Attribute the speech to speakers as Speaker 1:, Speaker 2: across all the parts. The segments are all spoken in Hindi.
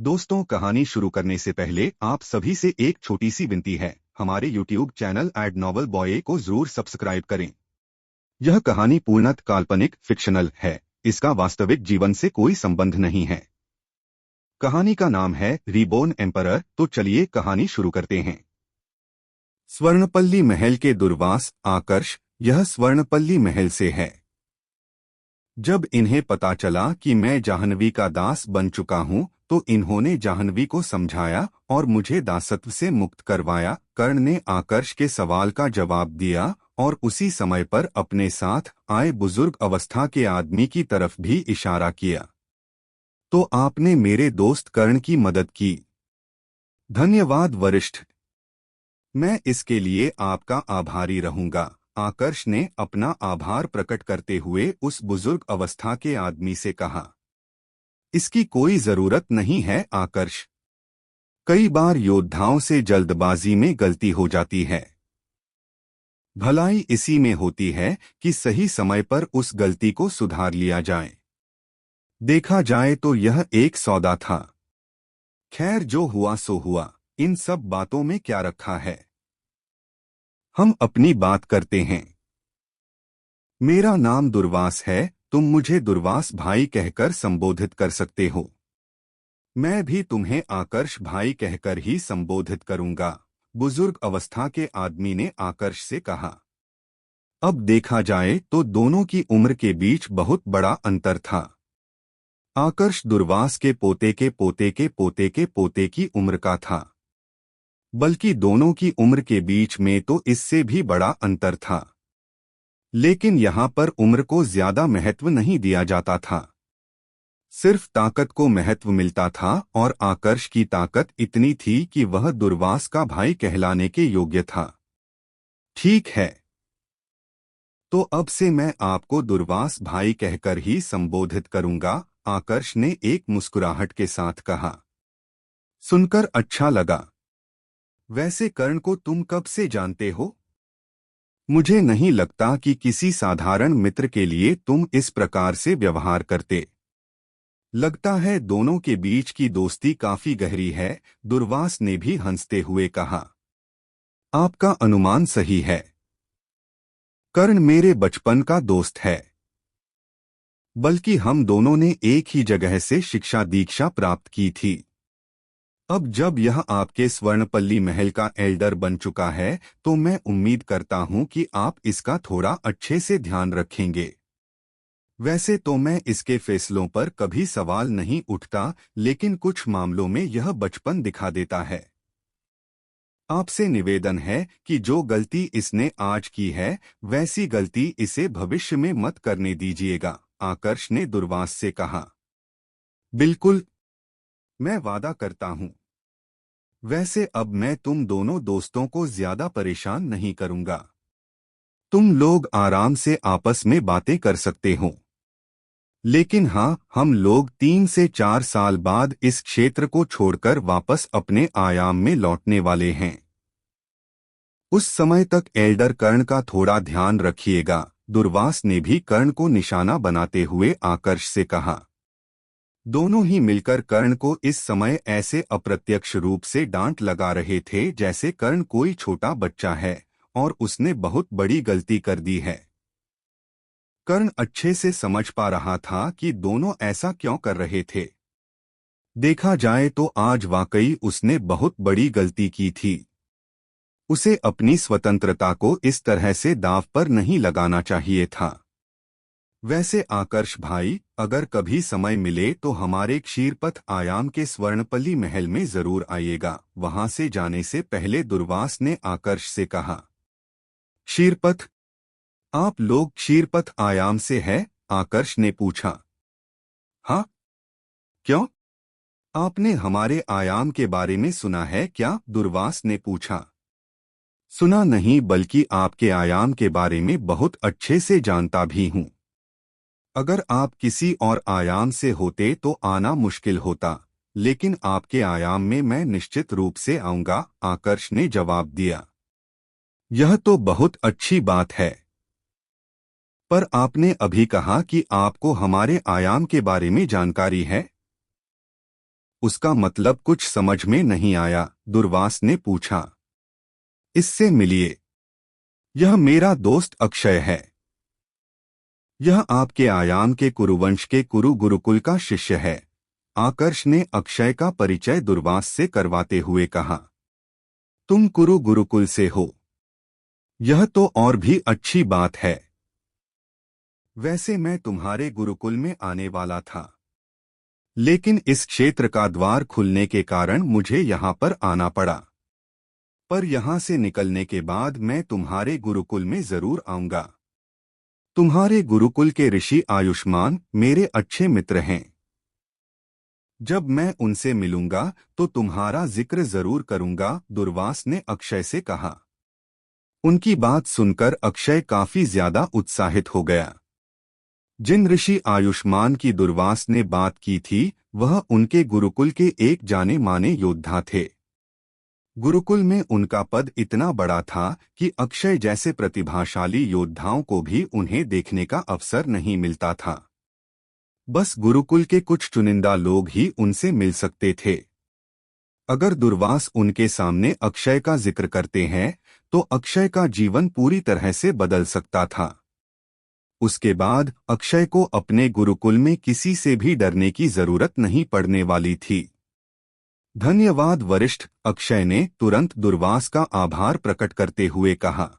Speaker 1: दोस्तों, कहानी शुरू करने से पहले आप सभी से एक छोटी सी विनती है। हमारे YouTube channel ad novel boy को जरूर सब्सक्राइब करें। यह कहानी पूर्णतः काल्पनिक फिक्शनल है। इसका वास्तविक जीवन से कोई संबंध नहीं है। कहानी का नाम है रीबोर्न एम्परर। तो चलिए कहानी शुरू करते हैं। स्वर्णपल्ली महल के दूरवास आकर्ष। यह स्वर्णपल्ली महल से है। जब इन्हें पता चला कि मैं जाह्नवी का दास बन चुका हूँ तो इन्होंने जाह्नवी को समझाया और मुझे दासत्व से मुक्त करवाया। कर्ण ने आकर्ष के सवाल का जवाब दिया और उसी समय पर अपने साथ आए बुजुर्ग अवस्था के आदमी की तरफ भी इशारा किया। तो आपने मेरे दोस्त कर्ण की मदद की। धन्यवाद वरिष्ठ। मैं इसके लिए आपका आभारी रहूंगा। आकर्ष ने अपना आभार प्रकट करते हुए उस बुजुर्ग अवस्था के आदमी से कहा। इसकी कोई जरूरत नहीं है आकर्ष। कई बार योद्धाओं से जल्दबाजी में गलती हो जाती है। भलाई इसी में होती है कि सही समय पर उस गलती को सुधार लिया जाए। देखा जाए तो यह एक सौदा था। खैर, जो हुआ सो हुआ। इन सब बातों में क्या रखा है। हम अपनी बात करते हैं। मेरा नाम दुर्वास है। तुम मुझे दुर्वास भाई कहकर संबोधित कर सकते हो। मैं भी तुम्हें आकर्ष भाई कहकर ही संबोधित करूंगा। बुजुर्ग अवस्था के आदमी ने आकर्ष से कहा। अब देखा जाए तो दोनों की उम्र के बीच बहुत बड़ा अंतर था। आकर्ष दुर्वास के पोते के पोते के पोते के पोते की उम्र का था। बल्कि दोनों की उम्र के बीच में तो इससे भी बड़ा अंतर था। लेकिन यहाँ पर उम्र को ज्यादा महत्व नहीं दिया जाता था। सिर्फ ताकत को महत्व मिलता था और आकर्ष की ताकत इतनी थी कि वह दुर्वास का भाई कहलाने के योग्य था। ठीक है, तो अब से मैं आपको दुर्वास भाई कहकर ही संबोधित करूंगा। आकर्ष ने एक मुस्कुराहट के साथ कहा। सुनकर अच्छा लगा। वैसे कर्ण को तुम कब से जानते हो? मुझे नहीं लगता कि किसी साधारण मित्र के लिए तुम इस प्रकार से व्यवहार करते। लगता है दोनों के बीच की दोस्ती काफी गहरी है। दुर्वास ने भी हंसते हुए कहा। आपका अनुमान सही है। कर्ण मेरे बचपन का दोस्त है। बल्कि हम दोनों ने एक ही जगह से शिक्षा दीक्षा प्राप्त की थी। अब जब यह आपके स्वर्णपल्ली महल का एल्डर बन चुका है तो मैं उम्मीद करता हूं कि आप इसका थोड़ा अच्छे से ध्यान रखेंगे। वैसे तो मैं इसके फैसलों पर कभी सवाल नहीं उठता, लेकिन कुछ मामलों में यह बचपन दिखा देता है। आपसे निवेदन है कि जो गलती इसने आज की है वैसी गलती इसे भविष्य में मत करने दीजिएगा। आकर्ष ने दुर्वास से कहा। बिल्कुल, मैं वादा करता हूं। वैसे अब मैं तुम दोनों दोस्तों को ज्यादा परेशान नहीं करूंगा। तुम लोग आराम से आपस में बातें कर सकते हो। लेकिन हाँ, हम लोग 3 से 4 साल बाद इस क्षेत्र को छोड़कर वापस अपने आयाम में लौटने वाले हैं। उस समय तक एल्डर कर्ण का थोड़ा ध्यान रखिएगा। दुर्वास ने भी कर्ण को निशाना बनाते हुए आकर्ष से कहा। दोनों ही मिलकर कर्ण को इस समय ऐसे अप्रत्यक्ष रूप से डांट लगा रहे थे जैसे कर्ण कोई छोटा बच्चा है और उसने बहुत बड़ी गलती कर दी है। कर्ण अच्छे से समझ पा रहा था कि दोनों ऐसा क्यों कर रहे थे। देखा जाए तो आज वाकई उसने बहुत बड़ी गलती की थी। उसे अपनी स्वतंत्रता को इस तरह से दांव पर नहीं लगाना चाहिए था। वैसे आकर्ष भाई, अगर कभी समय मिले तो हमारे क्षीरपथ आयाम के स्वर्णपल्ली महल में जरूर आइएगा। वहां से जाने से पहले दुर्वास ने आकर्ष से कहा। क्षीरपथ? आप लोग क्षीरपथ आयाम से है? आकर्ष ने पूछा। हाँ, क्यों? आपने हमारे आयाम के बारे में सुना है क्या? दुर्वास ने पूछा। सुना नहीं, बल्कि आपके आयाम के बारे में बहुत अच्छे से जानता भी हूँ। अगर आप किसी और आयाम से होते तो आना मुश्किल होता, लेकिन आपके आयाम में मैं निश्चित रूप से आऊंगा। आकर्ष ने जवाब दिया। यह तो बहुत अच्छी बात है। पर आपने अभी कहा कि आपको हमारे आयाम के बारे में जानकारी है। उसका मतलब कुछ समझ में नहीं आया। दुर्वास ने पूछा, इससे मिलिए। यह मेरा दोस्त अक्षय है। यह आपके आयाम के कुरुवंश के कुरु गुरुकुल का शिष्य है। आकर्ष ने अक्षय का परिचय दुर्वास से करवाते हुए कहा, तुम कुरु गुरुकुल से हो? यह तो और भी अच्छी बात है। वैसे मैं तुम्हारे गुरुकुल में आने वाला था, लेकिन इस क्षेत्र का द्वार खुलने के कारण मुझे यहाँ पर आना पड़ा। पर यहाँ से निकलने के बाद मैं तुम्हारे गुरुकुल में जरूर आऊंगा। तुम्हारे गुरुकुल के ऋषि आयुष्मान मेरे अच्छे मित्र हैं। जब मैं उनसे मिलूंगा तो तुम्हारा जिक्र जरूर करूंगा, दुर्वास ने अक्षय से कहा। उनकी बात सुनकर अक्षय काफी ज्यादा उत्साहित हो गया। जिन ऋषि आयुष्मान की दुर्वास ने बात की थी वह उनके गुरुकुल के एक जाने माने योद्धा थे। गुरुकुल में उनका पद इतना बड़ा था कि अक्षय जैसे प्रतिभाशाली योद्धाओं को भी उन्हें देखने का अवसर नहीं मिलता था। बस गुरुकुल के कुछ चुनिंदा लोग ही उनसे मिल सकते थे। अगर दुर्वास उनके सामने अक्षय का जिक्र करते हैं तो अक्षय का जीवन पूरी तरह से बदल सकता था। उसके बाद अक्षय को अपने गुरुकुल में किसी से भी डरने की जरूरत नहीं पड़ने वाली थी। धन्यवाद वरिष्ठ, अक्षय ने तुरंत दुर्वास का आभार प्रकट करते हुए कहा।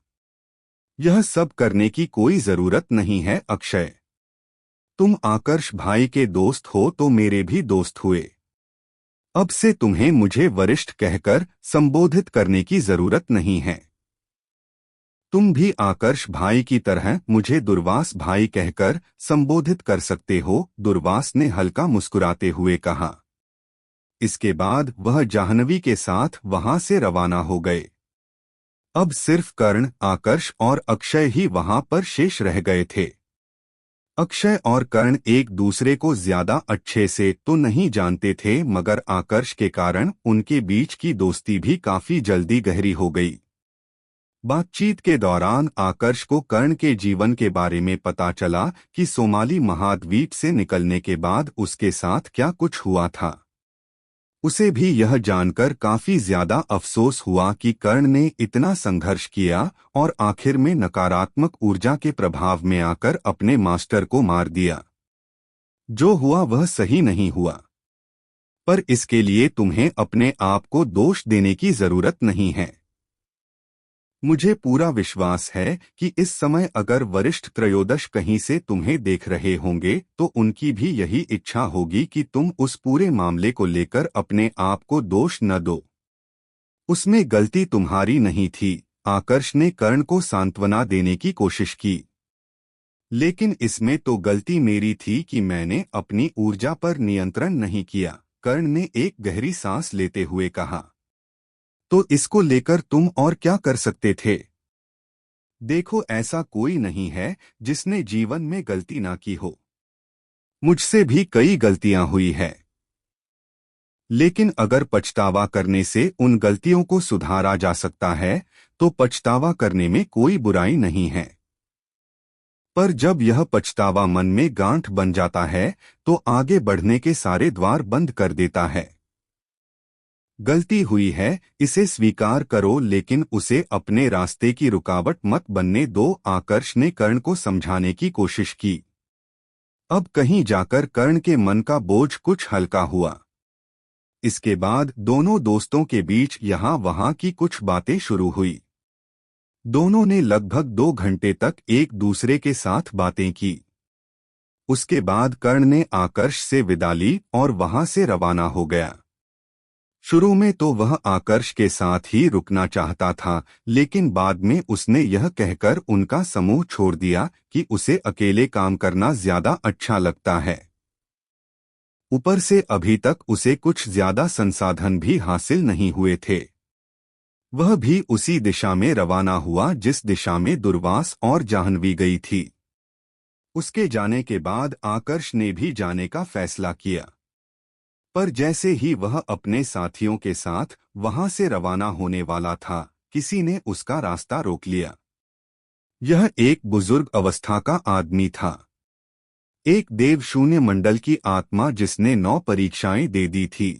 Speaker 1: यह सब करने की कोई जरूरत नहीं है अक्षय। तुम आकर्ष भाई के दोस्त हो तो मेरे भी दोस्त हुए। अब से तुम्हें मुझे वरिष्ठ कहकर संबोधित करने की जरूरत नहीं है। तुम भी आकर्ष भाई की तरह मुझे दुर्वास भाई कहकर संबोधित कर सकते हो, दुर्वास ने हल्का मुस्कुराते हुए कहा। इसके बाद वह जाह्नवी के साथ वहां से रवाना हो गए। अब सिर्फ कर्ण, आकर्ष और अक्षय ही वहां पर शेष रह गए थे। अक्षय और कर्ण एक दूसरे को ज्यादा अच्छे से तो नहीं जानते थे, मगर आकर्ष के कारण उनके बीच की दोस्ती भी काफी जल्दी गहरी हो गई। बातचीत के दौरान आकर्ष को कर्ण के जीवन के बारे में पता चला कि सोमाली महाद्वीप से निकलने के बाद उसके साथ क्या कुछ हुआ था। उसे भी यह जानकर काफी ज्यादा अफसोस हुआ कि कर्ण ने इतना संघर्ष किया और आखिर में नकारात्मक ऊर्जा के प्रभाव में आकर अपने मास्टर को मार दिया। जो हुआ वह सही नहीं हुआ, पर इसके लिए तुम्हें अपने आप को दोष देने की जरूरत नहीं है। मुझे पूरा विश्वास है कि इस समय अगर वरिष्ठ त्रयोदश कहीं से तुम्हें देख रहे होंगे तो उनकी भी यही इच्छा होगी कि तुम उस पूरे मामले को लेकर अपने आप को दोष न दो। उसमें गलती तुम्हारी नहीं थी, आकर्ष ने कर्ण को सांत्वना देने की कोशिश की। लेकिन इसमें तो गलती मेरी थी कि मैंने अपनी ऊर्जा पर नियंत्रण नहीं किया, कर्ण ने एक गहरी सांस लेते हुए कहा। तो इसको लेकर तुम और क्या कर सकते थे? देखो, ऐसा कोई नहीं है जिसने जीवन में गलती ना की हो। मुझसे भी कई गलतियां हुई है, लेकिन अगर पछतावा करने से उन गलतियों को सुधारा जा सकता है तो पछतावा करने में कोई बुराई नहीं है। पर जब यह पछतावा मन में गांठ बन जाता है तो आगे बढ़ने के सारे द्वार बंद कर देता है। गलती हुई है, इसे स्वीकार करो, लेकिन उसे अपने रास्ते की रुकावट मत बनने दो, आकर्ष ने कर्ण को समझाने की कोशिश की। अब कहीं जाकर कर्ण के मन का बोझ कुछ हल्का हुआ। इसके बाद दोनों दोस्तों के बीच यहाँ वहाँ की कुछ बातें शुरू हुई। दोनों ने लगभग 2 घंटे तक एक दूसरे के साथ बातें की। उसके बाद कर्ण ने आकर्ष से विदा ली और वहां से रवाना हो गया। शुरू में तो वह आकर्ष के साथ ही रुकना चाहता था, लेकिन बाद में उसने यह कहकर उनका समूह छोड़ दिया कि उसे अकेले काम करना ज्यादा अच्छा लगता है। ऊपर से अभी तक उसे कुछ ज्यादा संसाधन भी हासिल नहीं हुए थे। वह भी उसी दिशा में रवाना हुआ जिस दिशा में दुर्वास और जाह्नवी गई थी। उसके जाने के बाद आकर्ष ने भी जाने का फैसला किया। पर जैसे ही वह अपने साथियों के साथ वहां से रवाना होने वाला था, किसी ने उसका रास्ता रोक लिया। यह एक बुजुर्ग अवस्था का आदमी था, एक देव शून्य मंडल की आत्मा जिसने 9 परीक्षाएं दे दी थी।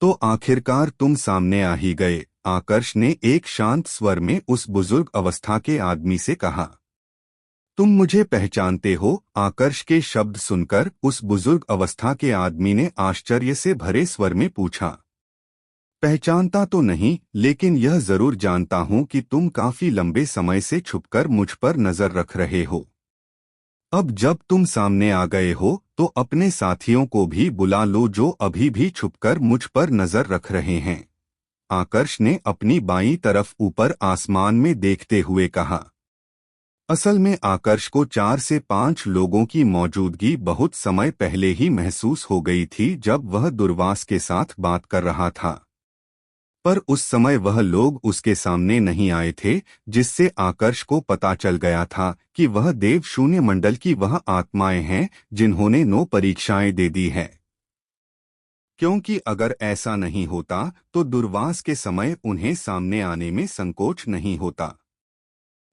Speaker 1: तो आखिरकार तुम सामने आ ही गए, आकर्ष ने एक शांत स्वर में उस बुजुर्ग अवस्था के आदमी से कहा। तुम मुझे पहचानते हो? आकर्ष के शब्द सुनकर उस बुजुर्ग अवस्था के आदमी ने आश्चर्य से भरे स्वर में पूछा। पहचानता तो नहीं, लेकिन यह जरूर जानता हूं कि तुम काफी लंबे समय से छुपकर मुझ पर नजर रख रहे हो। अब जब तुम सामने आ गए हो तो अपने साथियों को भी बुला लो जो अभी भी छुपकर मुझ पर नजर रख रहे हैं। आकर्ष ने अपनी बाईं तरफ ऊपर आसमान में देखते हुए कहा। असल में आकर्ष को 4 से 5 लोगों की मौजूदगी बहुत समय पहले ही महसूस हो गई थी जब वह दुर्वास के साथ बात कर रहा था। पर उस समय वह लोग उसके सामने नहीं आए थे, जिससे आकर्ष को पता चल गया था कि वह देव शून्य मंडल की वह आत्माएं हैं जिन्होंने 9 परीक्षाएं दे दी है। क्योंकि अगर ऐसा नहीं होता तो दुर्वास के समय उन्हें सामने आने में संकोच नहीं होता।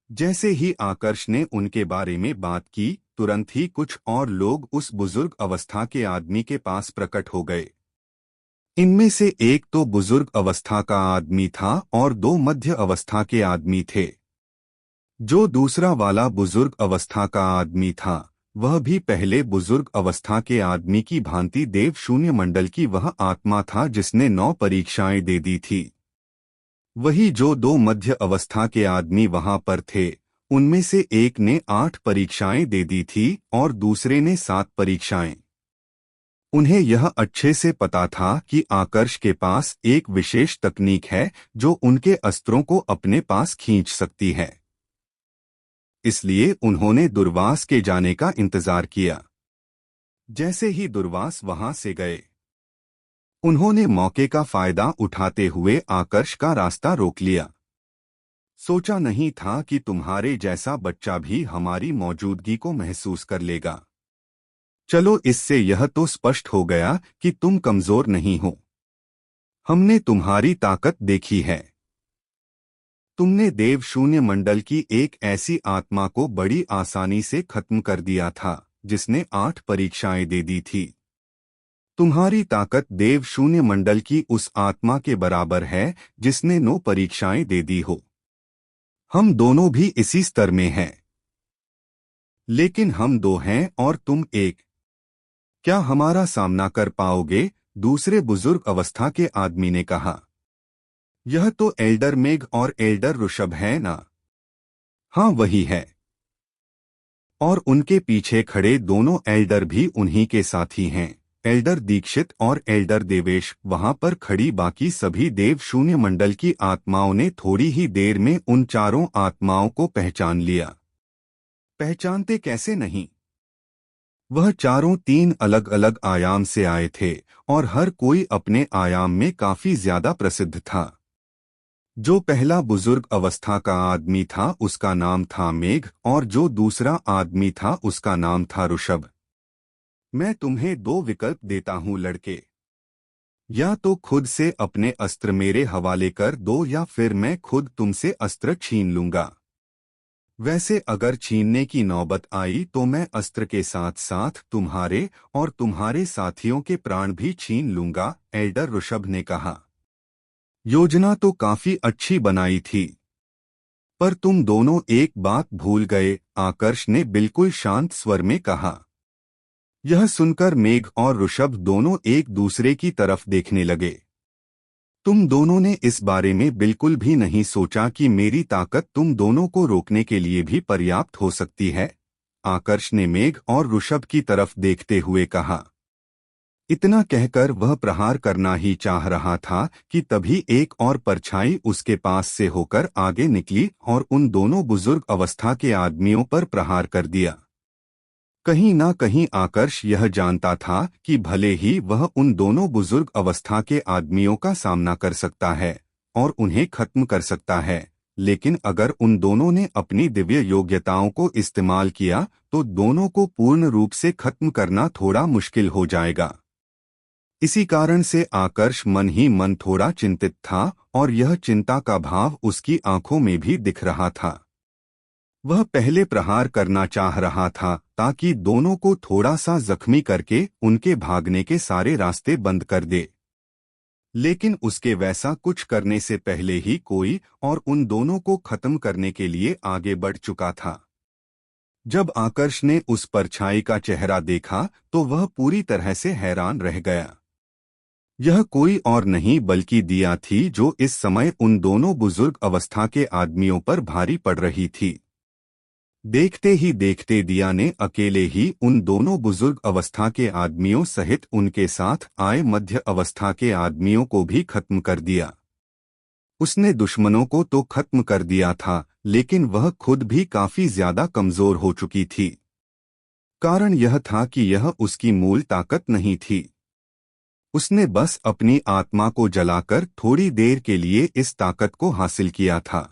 Speaker 1: जैसे ही आकर्ष ने उनके बारे में बात की, तुरंत ही कुछ और लोग उस बुजुर्ग अवस्था के आदमी के पास प्रकट हो गए। इनमें से एक तो बुजुर्ग अवस्था का आदमी था और 2 मध्य अवस्था के आदमी थे। जो दूसरा वाला बुजुर्ग अवस्था का आदमी था, वह भी पहले बुजुर्ग अवस्था के आदमी की भांति देव शून्य मंडल की वह आत्मा था जिसने 9 परीक्षाएं दे दी थी। वही जो 2 मध्य अवस्था के आदमी वहां पर थे, उनमें से एक ने 8 परीक्षाएं दे दी थी और दूसरे ने 7 परीक्षाएं। उन्हें यह अच्छे से पता था कि आकर्ष के पास एक विशेष तकनीक है जो उनके अस्त्रों को अपने पास खींच सकती है। इसलिए उन्होंने दुर्वास के जाने का इंतजार किया। जैसे ही दुर्वास वहां से गए, उन्होंने मौके का फायदा उठाते हुए आकर्ष का रास्ता रोक लिया। सोचा नहीं था कि तुम्हारे जैसा बच्चा भी हमारी मौजूदगी को महसूस कर लेगा। चलो, इससे यह तो स्पष्ट हो गया कि तुम कमजोर नहीं हो। हमने तुम्हारी ताकत देखी है। तुमने देव शून्य मंडल की एक ऐसी आत्मा को बड़ी आसानी से खत्म कर दिया था जिसने 8 परीक्षाएं दे दी थी। तुम्हारी ताकत देव शून्य मंडल की उस आत्मा के बराबर है जिसने 9 परीक्षाएं दे दी हो। हम दोनों भी इसी स्तर में हैं। लेकिन हम 2 हैं और तुम 1। क्या हमारा सामना कर पाओगे? दूसरे बुजुर्ग अवस्था के आदमी ने कहा। यह तो एल्डर मेघ और एल्डर ऋषभ है ना? हाँ, वही है। और उनके पीछे खड़े दोनों एल्डर भी उन्हीं के साथी हैं, एल्डर दीक्षित और एल्डर देवेश। वहां पर खड़ी बाकी सभी देव शून्य मंडल की आत्माओं ने थोड़ी ही देर में उन चारों आत्माओं को पहचान लिया। पहचानते कैसे नहीं? वह चारों 3 अलग अलग आयाम से आए थे और हर कोई अपने आयाम में काफी ज्यादा प्रसिद्ध था। जो पहला बुजुर्ग अवस्था का आदमी था उसका नाम था मेघ और जो दूसरा आदमी था उसका नाम था ऋषभ। मैं तुम्हें 2 विकल्प देता हूं लड़के। या तो खुद से अपने अस्त्र मेरे हवाले कर दो या फिर मैं खुद तुमसे अस्त्र छीन लूंगा। वैसे अगर छीनने की नौबत आई तो मैं अस्त्र के साथ साथ तुम्हारे और तुम्हारे साथियों के प्राण भी छीन लूंगा, एल्डर ऋषभ ने कहा। योजना तो काफी अच्छी बनाई थी, पर तुम दोनों एक बात भूल गए, आकर्ष ने बिल्कुल शांत स्वर में कहा। यह सुनकर मेघ और ऋषभ दोनों एक दूसरे की तरफ देखने लगे। तुम दोनों ने इस बारे में बिल्कुल भी नहीं सोचा कि मेरी ताकत तुम दोनों को रोकने के लिए भी पर्याप्त हो सकती है, आकर्ष ने मेघ और ऋषभ की तरफ देखते हुए कहा। इतना कहकर वह प्रहार करना ही चाह रहा था कि तभी एक और परछाई उसके पास से होकर आगे निकली और उन दोनों बुजुर्ग अवस्था के आदमियों पर प्रहार कर दिया। कहीं ना कहीं आकर्ष यह जानता था कि भले ही वह उन दोनों बुजुर्ग अवस्था के आदमियों का सामना कर सकता है और उन्हें खत्म कर सकता है, लेकिन अगर उन दोनों ने अपनी दिव्य योग्यताओं को इस्तेमाल किया तो दोनों को पूर्ण रूप से खत्म करना थोड़ा मुश्किल हो जाएगा। इसी कारण से आकर्ष मन ही मन थोड़ा चिंतित था और यह चिंता का भाव उसकी आंखों में भी दिख रहा था। वह पहले प्रहार करना चाह रहा था ताकि दोनों को थोड़ा सा जख्मी करके उनके भागने के सारे रास्ते बंद कर दे, लेकिन उसके वैसा कुछ करने से पहले ही कोई और उन दोनों को खत्म करने के लिए आगे बढ़ चुका था। जब आकर्ष ने उस परछाई का चेहरा देखा तो वह पूरी तरह से हैरान रह गया। यह कोई और नहीं बल्कि दिया थी, जो इस समय उन दोनों बुजुर्ग अवस्था के आदमियों पर भारी पड़ रही थी। देखते ही देखते दिया ने अकेले ही उन दोनों बुजुर्ग अवस्था के आदमियों सहित उनके साथ आए मध्य अवस्था के आदमियों को भी खत्म कर दिया। उसने दुश्मनों को तो खत्म कर दिया था, लेकिन वह खुद भी काफी ज्यादा कमजोर हो चुकी थी। कारण यह था कि यह उसकी मूल ताकत नहीं थी। उसने बस अपनी आत्मा को जलाकर थोड़ी देर के लिए इस ताकत को हासिल किया था।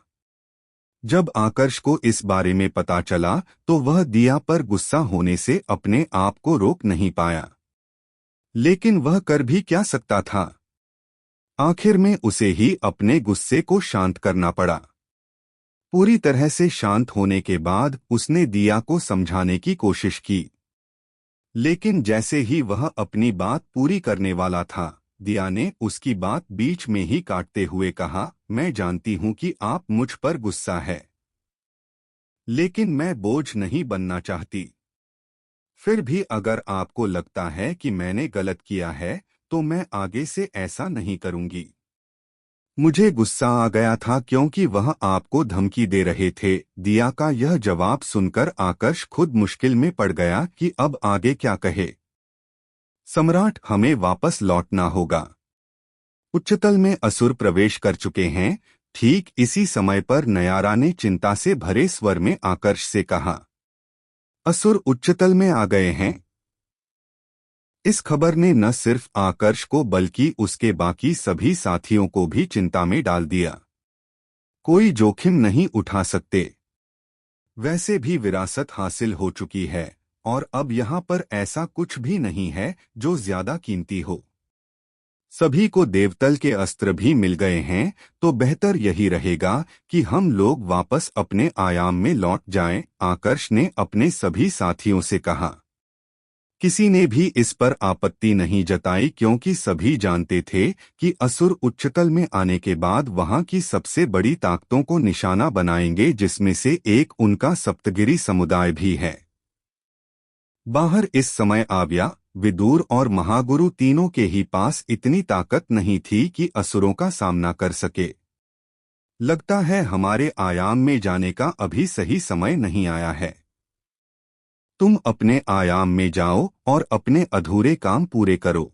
Speaker 1: जब आकर्ष को इस बारे में पता चला तो वह दिया पर गुस्सा होने से अपने आप को रोक नहीं पाया। लेकिन वह कर भी क्या सकता था? आखिर में उसे ही अपने गुस्से को शांत करना पड़ा। पूरी तरह से शांत होने के बाद उसने दिया को समझाने की कोशिश की, लेकिन जैसे ही वह अपनी बात पूरी करने वाला था, दिया ने उसकी बात बीच में ही काटते हुए कहा, मैं जानती हूं कि आप मुझ पर गुस्सा है, लेकिन मैं बोझ नहीं बनना चाहती। फिर भी अगर आपको लगता है कि मैंने गलत किया है तो मैं आगे से ऐसा नहीं करूंगी। मुझे गुस्सा आ गया था क्योंकि वह आपको धमकी दे रहे थे। दिया का यह जवाब सुनकर आकर्ष खुद मुश्किल में पड़ गया कि अब आगे क्या कहे। सम्राट, हमें वापस लौटना होगा। उच्चतल में असुर प्रवेश कर चुके हैं। ठीक इसी समय पर नयारा ने चिंता से भरे स्वर में आकर्ष से कहा, असुर उच्चतल में आ गए हैं। इस खबर ने न सिर्फ आकर्ष को बल्कि उसके बाकी सभी साथियों को भी चिंता में डाल दिया। कोई जोखिम नहीं उठा सकते। वैसे भी विरासत हासिल हो चुकी है और अब यहाँ पर ऐसा कुछ भी नहीं है जो ज्यादा कीमती हो। सभी को देवतल के अस्त्र भी मिल गए हैं, तो बेहतर यही रहेगा कि हम लोग वापस अपने आयाम में लौट जाएं। आकर्ष ने अपने सभी साथियों से कहा। किसी ने भी इस पर आपत्ति नहीं जताई क्योंकि सभी जानते थे कि असुर उच्चतल में आने के बाद वहां की सबसे बड़ी ताकतों को निशाना बनाएंगे, जिसमें से एक उनका सप्तगिरी समुदाय भी है। बाहर इस समय आव्या, विदुर और महागुरु तीनों के ही पास इतनी ताकत नहीं थी कि असुरों का सामना कर सके। लगता है हमारे आयाम में जाने का अभी सही समय नहीं आया है। तुम अपने आयाम में जाओ और अपने अधूरे काम पूरे करो।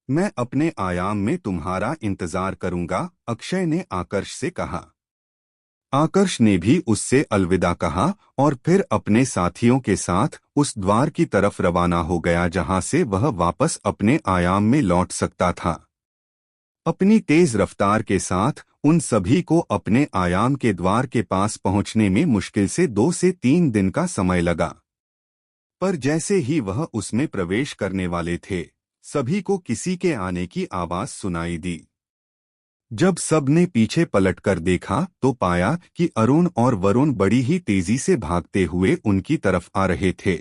Speaker 1: मैं अपने आयाम में तुम्हारा इंतजार करूंगा, अक्षय ने आकर्ष से कहा। आकर्ष ने भी उससे अलविदा कहा और फिर अपने साथियों के साथ उस द्वार की तरफ रवाना हो गया जहां से वह वापस अपने आयाम में लौट सकता था। अपनी तेज रफ्तार के साथ उन सभी को अपने आयाम के द्वार के पास पहुंचने में मुश्किल से 2 से 3 दिन का समय लगा। पर जैसे ही वह उसमें प्रवेश करने वाले थे, सभी को किसी के आने की आवाज सुनाई दी। जब सब ने पीछे पलटकर देखा तो पाया कि अरुण और वरुण बड़ी ही तेजी से भागते हुए उनकी तरफ आ रहे थे।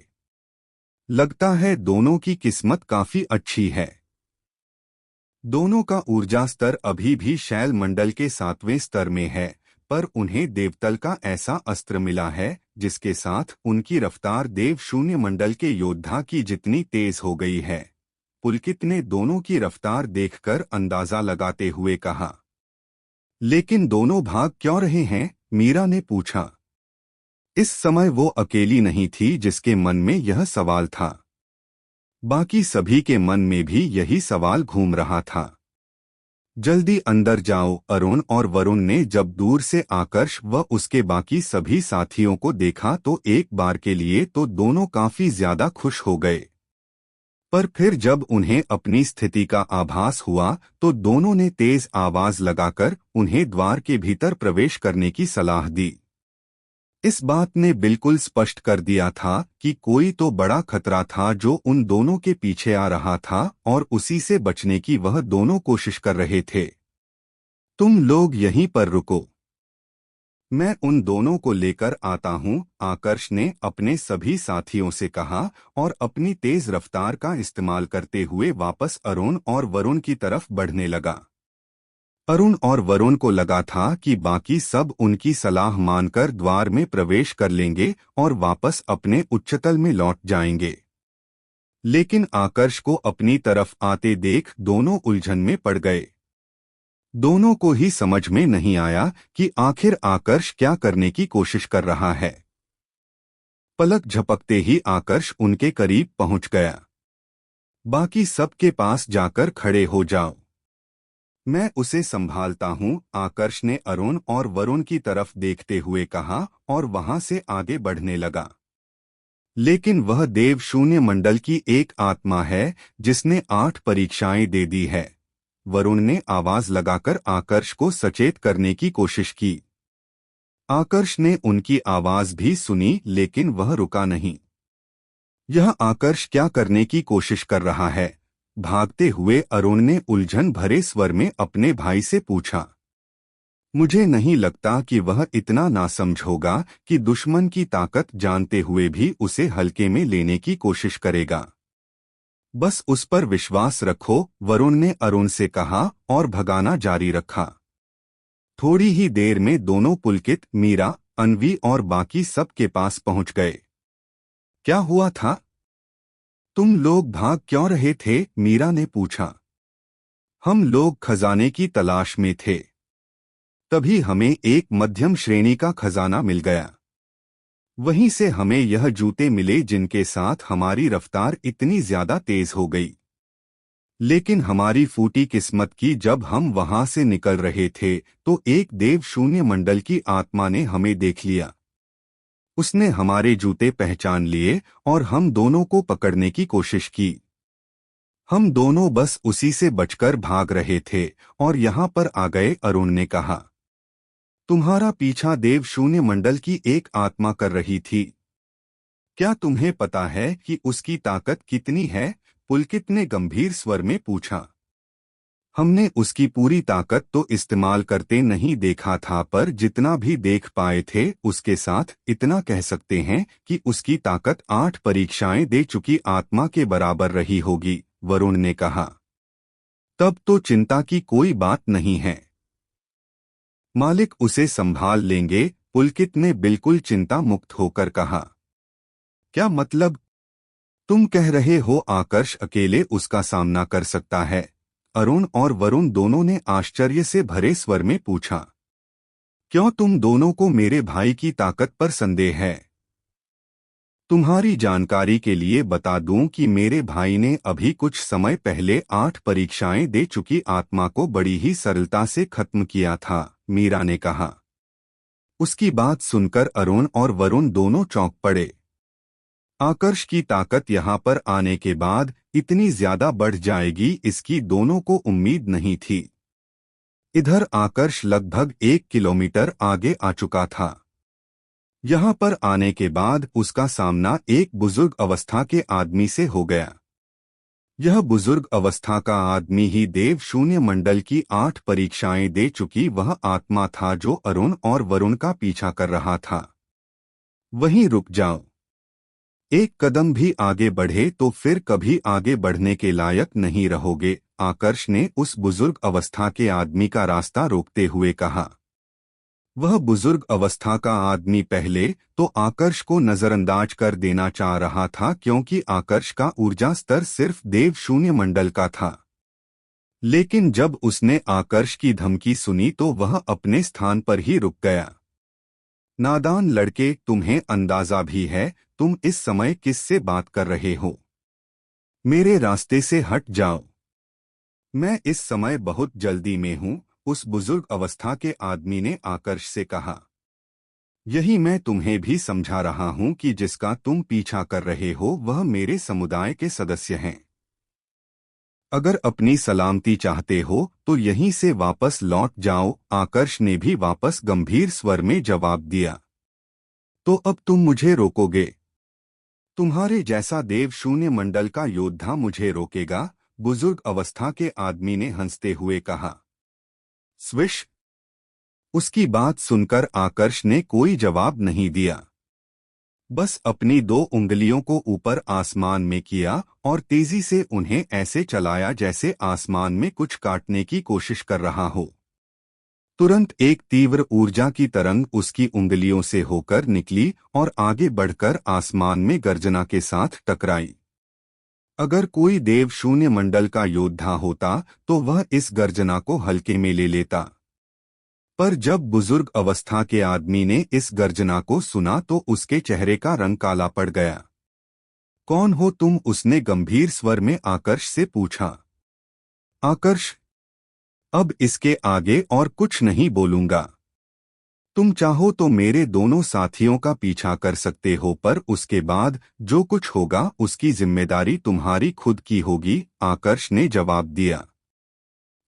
Speaker 1: लगता है दोनों की किस्मत काफी अच्छी है। दोनों का ऊर्जा स्तर अभी भी शैल मंडल के 7वें स्तर में है, पर उन्हें देवतल का ऐसा अस्त्र मिला है जिसके साथ उनकी रफ्तार देव शून्य मंडल के योद्धा की जितनी तेज हो गई है। पुलकित ने दोनों की रफ्तार देखकर अंदाजा लगाते हुए कहा। लेकिन दोनों भाग क्यों रहे हैं? मीरा ने पूछा। इस समय वो अकेली नहीं थी जिसके मन में यह सवाल था। बाकी सभी के मन में भी यही सवाल घूम रहा था। जल्दी अंदर जाओ। अरुण और वरुण ने जब दूर से आकर्ष व उसके बाकी सभी साथियों को देखा तो एक बार के लिए तो दोनों काफी ज्यादा खुश हो गए। पर फिर जब उन्हें अपनी स्थिति का आभास हुआ तो दोनों ने तेज आवाज लगाकर उन्हें द्वार के भीतर प्रवेश करने की सलाह दी। इस बात ने बिल्कुल स्पष्ट कर दिया था कि कोई तो बड़ा खतरा था जो उन दोनों के पीछे आ रहा था और उसी से बचने की वह दोनों कोशिश कर रहे थे। तुम लोग यहीं पर रुको। मैं उन दोनों को लेकर आता हूँ, आकर्ष ने अपने सभी साथियों से कहा और अपनी तेज रफ्तार का इस्तेमाल करते हुए वापस अरुण और वरुण की तरफ बढ़ने लगा। अरुण और वरुण को लगा था कि बाकी सब उनकी सलाह मानकर द्वार में प्रवेश कर लेंगे और वापस अपने उच्चतल में लौट जाएंगे। लेकिन आकर्ष को अपनी तरफ आते देख दोनों उलझन में पड़ गए। दोनों को ही समझ में नहीं आया कि आखिर आकर्ष क्या करने की कोशिश कर रहा है। पलक झपकते ही आकर्ष उनके करीब पहुंच गया। बाकी सबके पास जाकर खड़े हो जाओ, मैं उसे संभालता हूं, आकर्ष ने अरुण और वरुण की तरफ देखते हुए कहा और वहां से आगे बढ़ने लगा। लेकिन वह देव शून्य मंडल की एक आत्मा है जिसने 8 परीक्षाएं दे दी है। वरुण ने आवाज लगाकर आकर्ष को सचेत करने की कोशिश की। आकर्ष ने उनकी आवाज भी सुनी लेकिन वह रुका नहीं। यह आकर्ष क्या करने की कोशिश कर रहा है? भागते हुए अरुण ने उलझन भरे स्वर में अपने भाई से पूछा। मुझे नहीं लगता कि वह इतना नासमझ होगा कि दुश्मन की ताकत जानते हुए भी उसे हल्के में लेने की कोशिश करेगा। बस उस पर विश्वास रखो, वरुण ने अरुण से कहा और भगाना जारी रखा। थोड़ी ही देर में दोनों पुलकित, मीरा, अन्वी और बाकी सब के पास पहुंच गए। क्या हुआ था? तुम लोग भाग क्यों रहे थे? मीरा ने पूछा। हम लोग खजाने की तलाश में थे। तभी हमें एक मध्यम श्रेणी का खजाना मिल गया। वहीं से हमें यह जूते मिले जिनके साथ हमारी रफ्तार इतनी ज्यादा तेज हो गई। लेकिन हमारी फूटी किस्मत की, जब हम वहां से निकल रहे थे तो एक देव शून्य मंडल की आत्मा ने हमें देख लिया। उसने हमारे जूते पहचान लिए और हम दोनों को पकड़ने की कोशिश की। हम दोनों बस उसी से बचकर भाग रहे थे और यहाँ पर आ गए, अरुण ने कहा। तुम्हारा पीछा देव शून्य मंडल की एक आत्मा कर रही थी। क्या तुम्हें पता है कि उसकी ताकत कितनी है? पुलकित ने गंभीर स्वर में पूछा। हमने उसकी पूरी ताकत तो इस्तेमाल करते नहीं देखा था, पर जितना भी देख पाए थे उसके साथ इतना कह सकते हैं कि उसकी ताकत 8 परीक्षाएं दे चुकी आत्मा के बराबर रही होगी, वरुण ने कहा। तब तो चिंता की कोई बात नहीं है, मालिक उसे संभाल लेंगे, पुलकित ने बिल्कुल चिंता मुक्त होकर कहा। क्या मतलब? तुम कह रहे हो आकर्ष अकेले उसका सामना कर सकता है? अरुण और वरुण दोनों ने आश्चर्य से भरे स्वर में पूछा। क्यों, तुम दोनों को मेरे भाई की ताकत पर संदेह है? तुम्हारी जानकारी के लिए बता दूं कि मेरे भाई ने अभी कुछ समय पहले 8 परीक्षाएं दे चुकी आत्मा को बड़ी ही सरलता से खत्म किया था, मीरा ने कहा। उसकी बात सुनकर अरुण और वरुण दोनों चौंक पड़े। आकर्ष की ताकत यहाँ पर आने के बाद इतनी ज्यादा बढ़ जाएगी, इसकी दोनों को उम्मीद नहीं थी। इधर आकर्ष लगभग 1 किलोमीटर आगे आ चुका था। यहाँ पर आने के बाद उसका सामना एक बुजुर्ग अवस्था के आदमी से हो गया। यह बुजुर्ग अवस्था का आदमी ही देव शून्य मंडल की 8 परीक्षाएं दे चुकी वह आत्मा था जो अरुण और वरुण का पीछा कर रहा था। वहीं रुक जाओ, एक कदम भी आगे बढ़े तो फिर कभी आगे बढ़ने के लायक नहीं रहोगे, आकर्ष ने उस बुजुर्ग अवस्था के आदमी का रास्ता रोकते हुए कहा। वह बुजुर्ग अवस्था का आदमी पहले तो आकर्ष को नजरअंदाज कर देना चाह रहा था, क्योंकि आकर्ष का ऊर्जा स्तर सिर्फ देव शून्य मंडल का था। लेकिन जब उसने आकर्ष की धमकी सुनी तो वह अपने स्थान पर ही रुक गया। नादान लड़के, तुम्हें अंदाजा भी है तुम इस समय किससे बात कर रहे हो? मेरे रास्ते से हट जाओ, मैं इस समय बहुत जल्दी में हूं, उस बुजुर्ग अवस्था के आदमी ने आकर्ष से कहा। यही मैं तुम्हें भी समझा रहा हूं कि जिसका तुम पीछा कर रहे हो वह मेरे समुदाय के सदस्य हैं। अगर अपनी सलामती चाहते हो तो यहीं से वापस लौट जाओ, आकर्ष ने भी वापस गंभीर स्वर में जवाब दिया। तो अब तुम मुझे रोकोगे? तुम्हारे जैसा देव शून्य मंडल का योद्धा मुझे रोकेगा? बुजुर्ग अवस्था के आदमी ने हंसते हुए कहा। स्विश! उसकी बात सुनकर आकर्ष ने कोई जवाब नहीं दिया, बस अपनी 2 उंगलियों को ऊपर आसमान में किया और तेजी से उन्हें ऐसे चलाया जैसे आसमान में कुछ काटने की कोशिश कर रहा हो। तुरंत एक तीव्र ऊर्जा की तरंग उसकी उंगलियों से होकर निकली और आगे बढ़कर आसमान में गर्जना के साथ टकराई। अगर कोई देव शून्य मंडल का योद्धा होता तो वह इस गर्जना को हल्के में ले लेता, पर जब बुजुर्ग अवस्था के आदमी ने इस गर्जना को सुना तो उसके चेहरे का रंग काला पड़ गया। कौन हो तुम? उसने गंभीर स्वर में आकर्ष से पूछा। आकर्ष, अब इसके आगे और कुछ नहीं बोलूंगा। तुम चाहो तो मेरे दोनों साथियों का पीछा कर सकते हो, पर उसके बाद जो कुछ होगा उसकी जिम्मेदारी तुम्हारी खुद की होगी, आकर्ष ने जवाब दिया।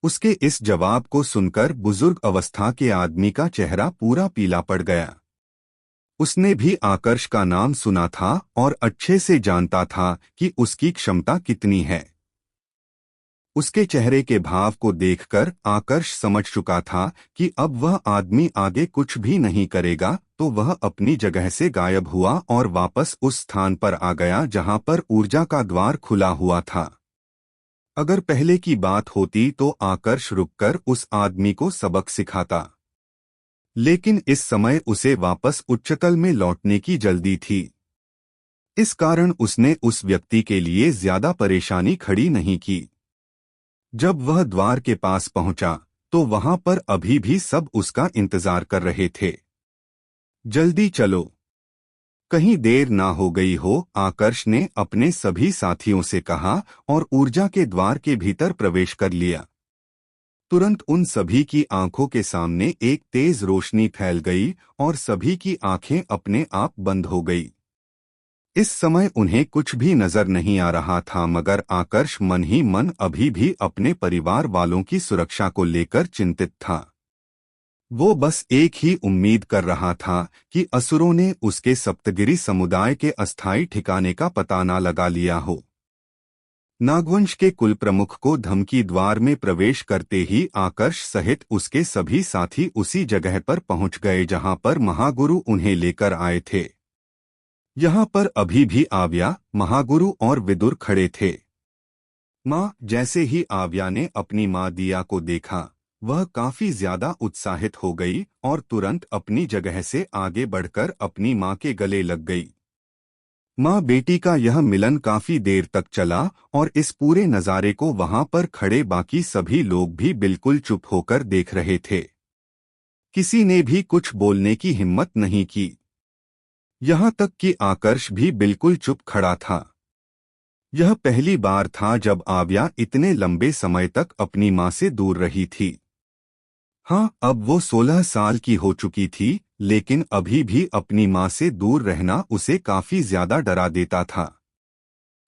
Speaker 1: उसके इस जवाब को सुनकर बुजुर्ग अवस्था के आदमी का चेहरा पूरा पीला पड़ गया। उसने भी आकर्ष का नाम सुना था और अच्छे से जानता था कि उसकी क्षमता कितनी है। उसके चेहरे के भाव को देखकर आकर्ष समझ चुका था कि अब वह आदमी आगे कुछ भी नहीं करेगा, तो वह अपनी जगह से गायब हुआ और वापस उस स्थान पर आ गया जहां पर ऊर्जा का द्वार खुला हुआ था। अगर पहले की बात होती तो आकर्ष रुककर उस आदमी को सबक सिखाता, लेकिन इस समय उसे वापस उच्चतल में लौटने की जल्दी थी। इस कारण उसने उस व्यक्ति के लिए ज्यादा परेशानी खड़ी नहीं की। जब वह द्वार के पास पहुंचा तो वहां पर अभी भी सब उसका इंतजार कर रहे थे। जल्दी चलो, कहीं देर ना हो गई हो, आकर्ष ने अपने सभी साथियों से कहा और ऊर्जा के द्वार के भीतर प्रवेश कर लिया। तुरंत उन सभी की आंखों के सामने एक तेज रोशनी फैल गई और सभी की आंखें अपने आप बंद हो गई। इस समय उन्हें कुछ भी नजर नहीं आ रहा था, मगर आकर्ष मन ही मन अभी भी अपने परिवार वालों की सुरक्षा को लेकर चिंतित था। वो बस एक ही उम्मीद कर रहा था कि असुरों ने उसके सप्तगिरी समुदाय के अस्थायी ठिकाने का पता न लगा लिया हो। नागवंश के कुल प्रमुख को धमकी द्वार में प्रवेश करते ही आकर्ष सहित उसके सभी साथी उसी जगह पर पहुंच गए जहां पर महागुरु उन्हें लेकर आए थे। यहाँ पर अभी भी आव्या, महागुरु और विदुर खड़े थे। माँ, जैसे ही आव्या ने अपनी माँ दिया को देखा, वह काफी ज्यादा उत्साहित हो गई और तुरंत अपनी जगह से आगे बढ़कर अपनी माँ के गले लग गई। माँ बेटी का यह मिलन काफी देर तक चला और इस पूरे नजारे को वहां पर खड़े बाकी सभी लोग भी बिल्कुल चुप होकर देख रहे थे। किसी ने भी कुछ बोलने की हिम्मत नहीं की। यहाँ तक कि आकर्ष भी बिल्कुल चुप खड़ा था। यह पहली बार था जब आव्या इतने लंबे समय तक अपनी माँ से दूर रही थी। हाँ, अब वो 16 साल की हो चुकी थी, लेकिन अभी भी अपनी माँ से दूर रहना उसे काफी ज्यादा डरा देता था।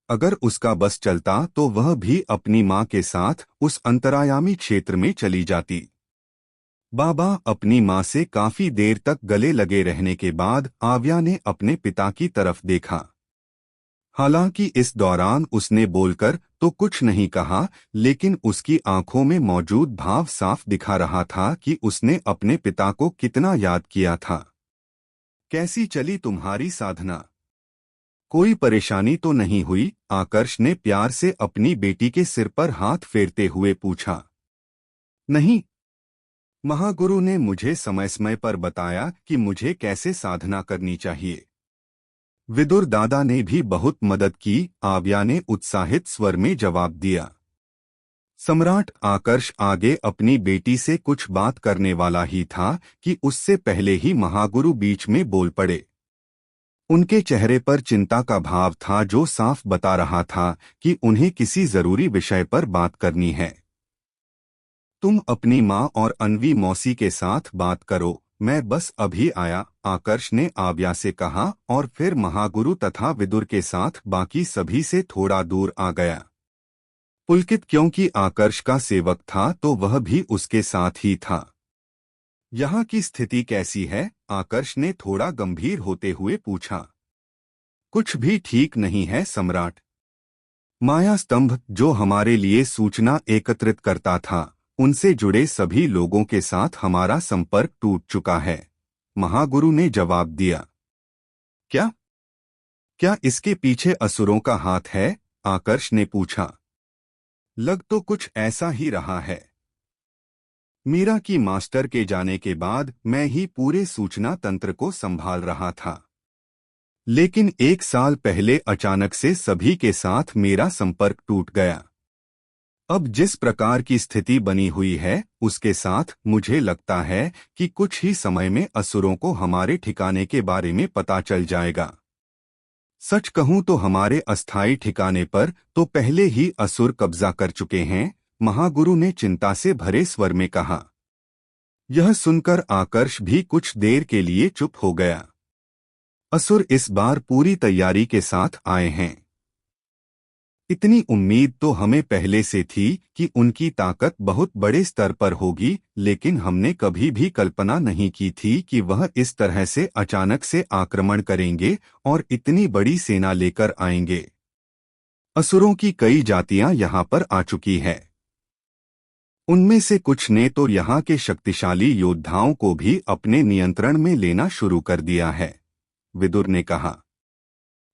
Speaker 1: अगर उसका बस चलता तो वह भी अपनी माँ के साथ उस अंतरायामी क्षेत्र में चली जाती। बाबा, अपनी माँ से काफी देर तक गले लगे रहने के बाद आव्या ने अपने पिता की तरफ देखा। हालांकि इस दौरान उसने बोलकर तो कुछ नहीं कहा, लेकिन उसकी आंखों में मौजूद भाव साफ दिखा रहा था कि उसने अपने पिता को कितना याद किया था। कैसी चली तुम्हारी साधना? कोई परेशानी तो नहीं हुई? आकर्ष ने प्यार से अपनी बेटी के सिर पर हाथ फेरते हुए पूछा। नहीं, महागुरु ने मुझे समय समय पर बताया कि मुझे कैसे साधना करनी चाहिए। विदुर दादा ने भी बहुत मदद की, आव्या ने उत्साहित स्वर में जवाब दिया। सम्राट, आकर्ष आगे अपनी बेटी से कुछ बात करने वाला ही था कि उससे पहले ही महागुरु बीच में बोल पड़े। उनके चेहरे पर चिंता का भाव था जो साफ बता रहा था कि उन्हें किसी जरूरी विषय पर बात करनी है। तुम अपनी माँ और अन्वी मौसी के साथ बात करो, मैं बस अभी आया, आकर्ष ने आव्या से कहा और फिर महागुरु तथा विदुर के साथ बाकी सभी से थोड़ा दूर आ गया। पुलकित क्योंकि आकर्ष का सेवक था तो वह भी उसके साथ ही था। यहाँ की स्थिति कैसी है? आकर्ष ने थोड़ा गंभीर होते हुए पूछा। कुछ भी ठीक नहीं है सम्राट। माया स्तंभ जो हमारे लिए सूचना एकत्रित करता था, उनसे जुड़े सभी लोगों के साथ हमारा संपर्क टूट चुका है। महागुरु ने जवाब दिया। क्या क्या इसके पीछे असुरों का हाथ है? आकर्ष ने पूछा। लग तो कुछ ऐसा ही रहा है। मीरा की मास्टर के जाने के बाद मैं ही पूरे सूचना तंत्र को संभाल रहा था, लेकिन 1 साल पहले अचानक से सभी के साथ मेरा संपर्क टूट गया। अब जिस प्रकार की स्थिति बनी हुई है उसके साथ मुझे लगता है कि कुछ ही समय में असुरों को हमारे ठिकाने के बारे में पता चल जाएगा। सच कहूं तो हमारे अस्थायी ठिकाने पर तो पहले ही असुर कब्जा कर चुके हैं, महागुरु ने चिंता से भरे स्वर में कहा। यह सुनकर आकर्ष भी कुछ देर के लिए चुप हो गया। असुर इस बार पूरी तैयारी के साथ आए हैं। इतनी उम्मीद तो हमें पहले से थी कि उनकी ताकत बहुत बड़े स्तर पर होगी, लेकिन हमने कभी भी कल्पना नहीं की थी कि वह इस तरह से अचानक से आक्रमण करेंगे और इतनी बड़ी सेना लेकर आएंगे। असुरों की कई जातियां यहां पर आ चुकी है। उनमें से कुछ ने तो यहाँ के शक्तिशाली योद्धाओं को भी अपने नियंत्रण में लेना शुरू कर दिया है, विदुर ने कहा।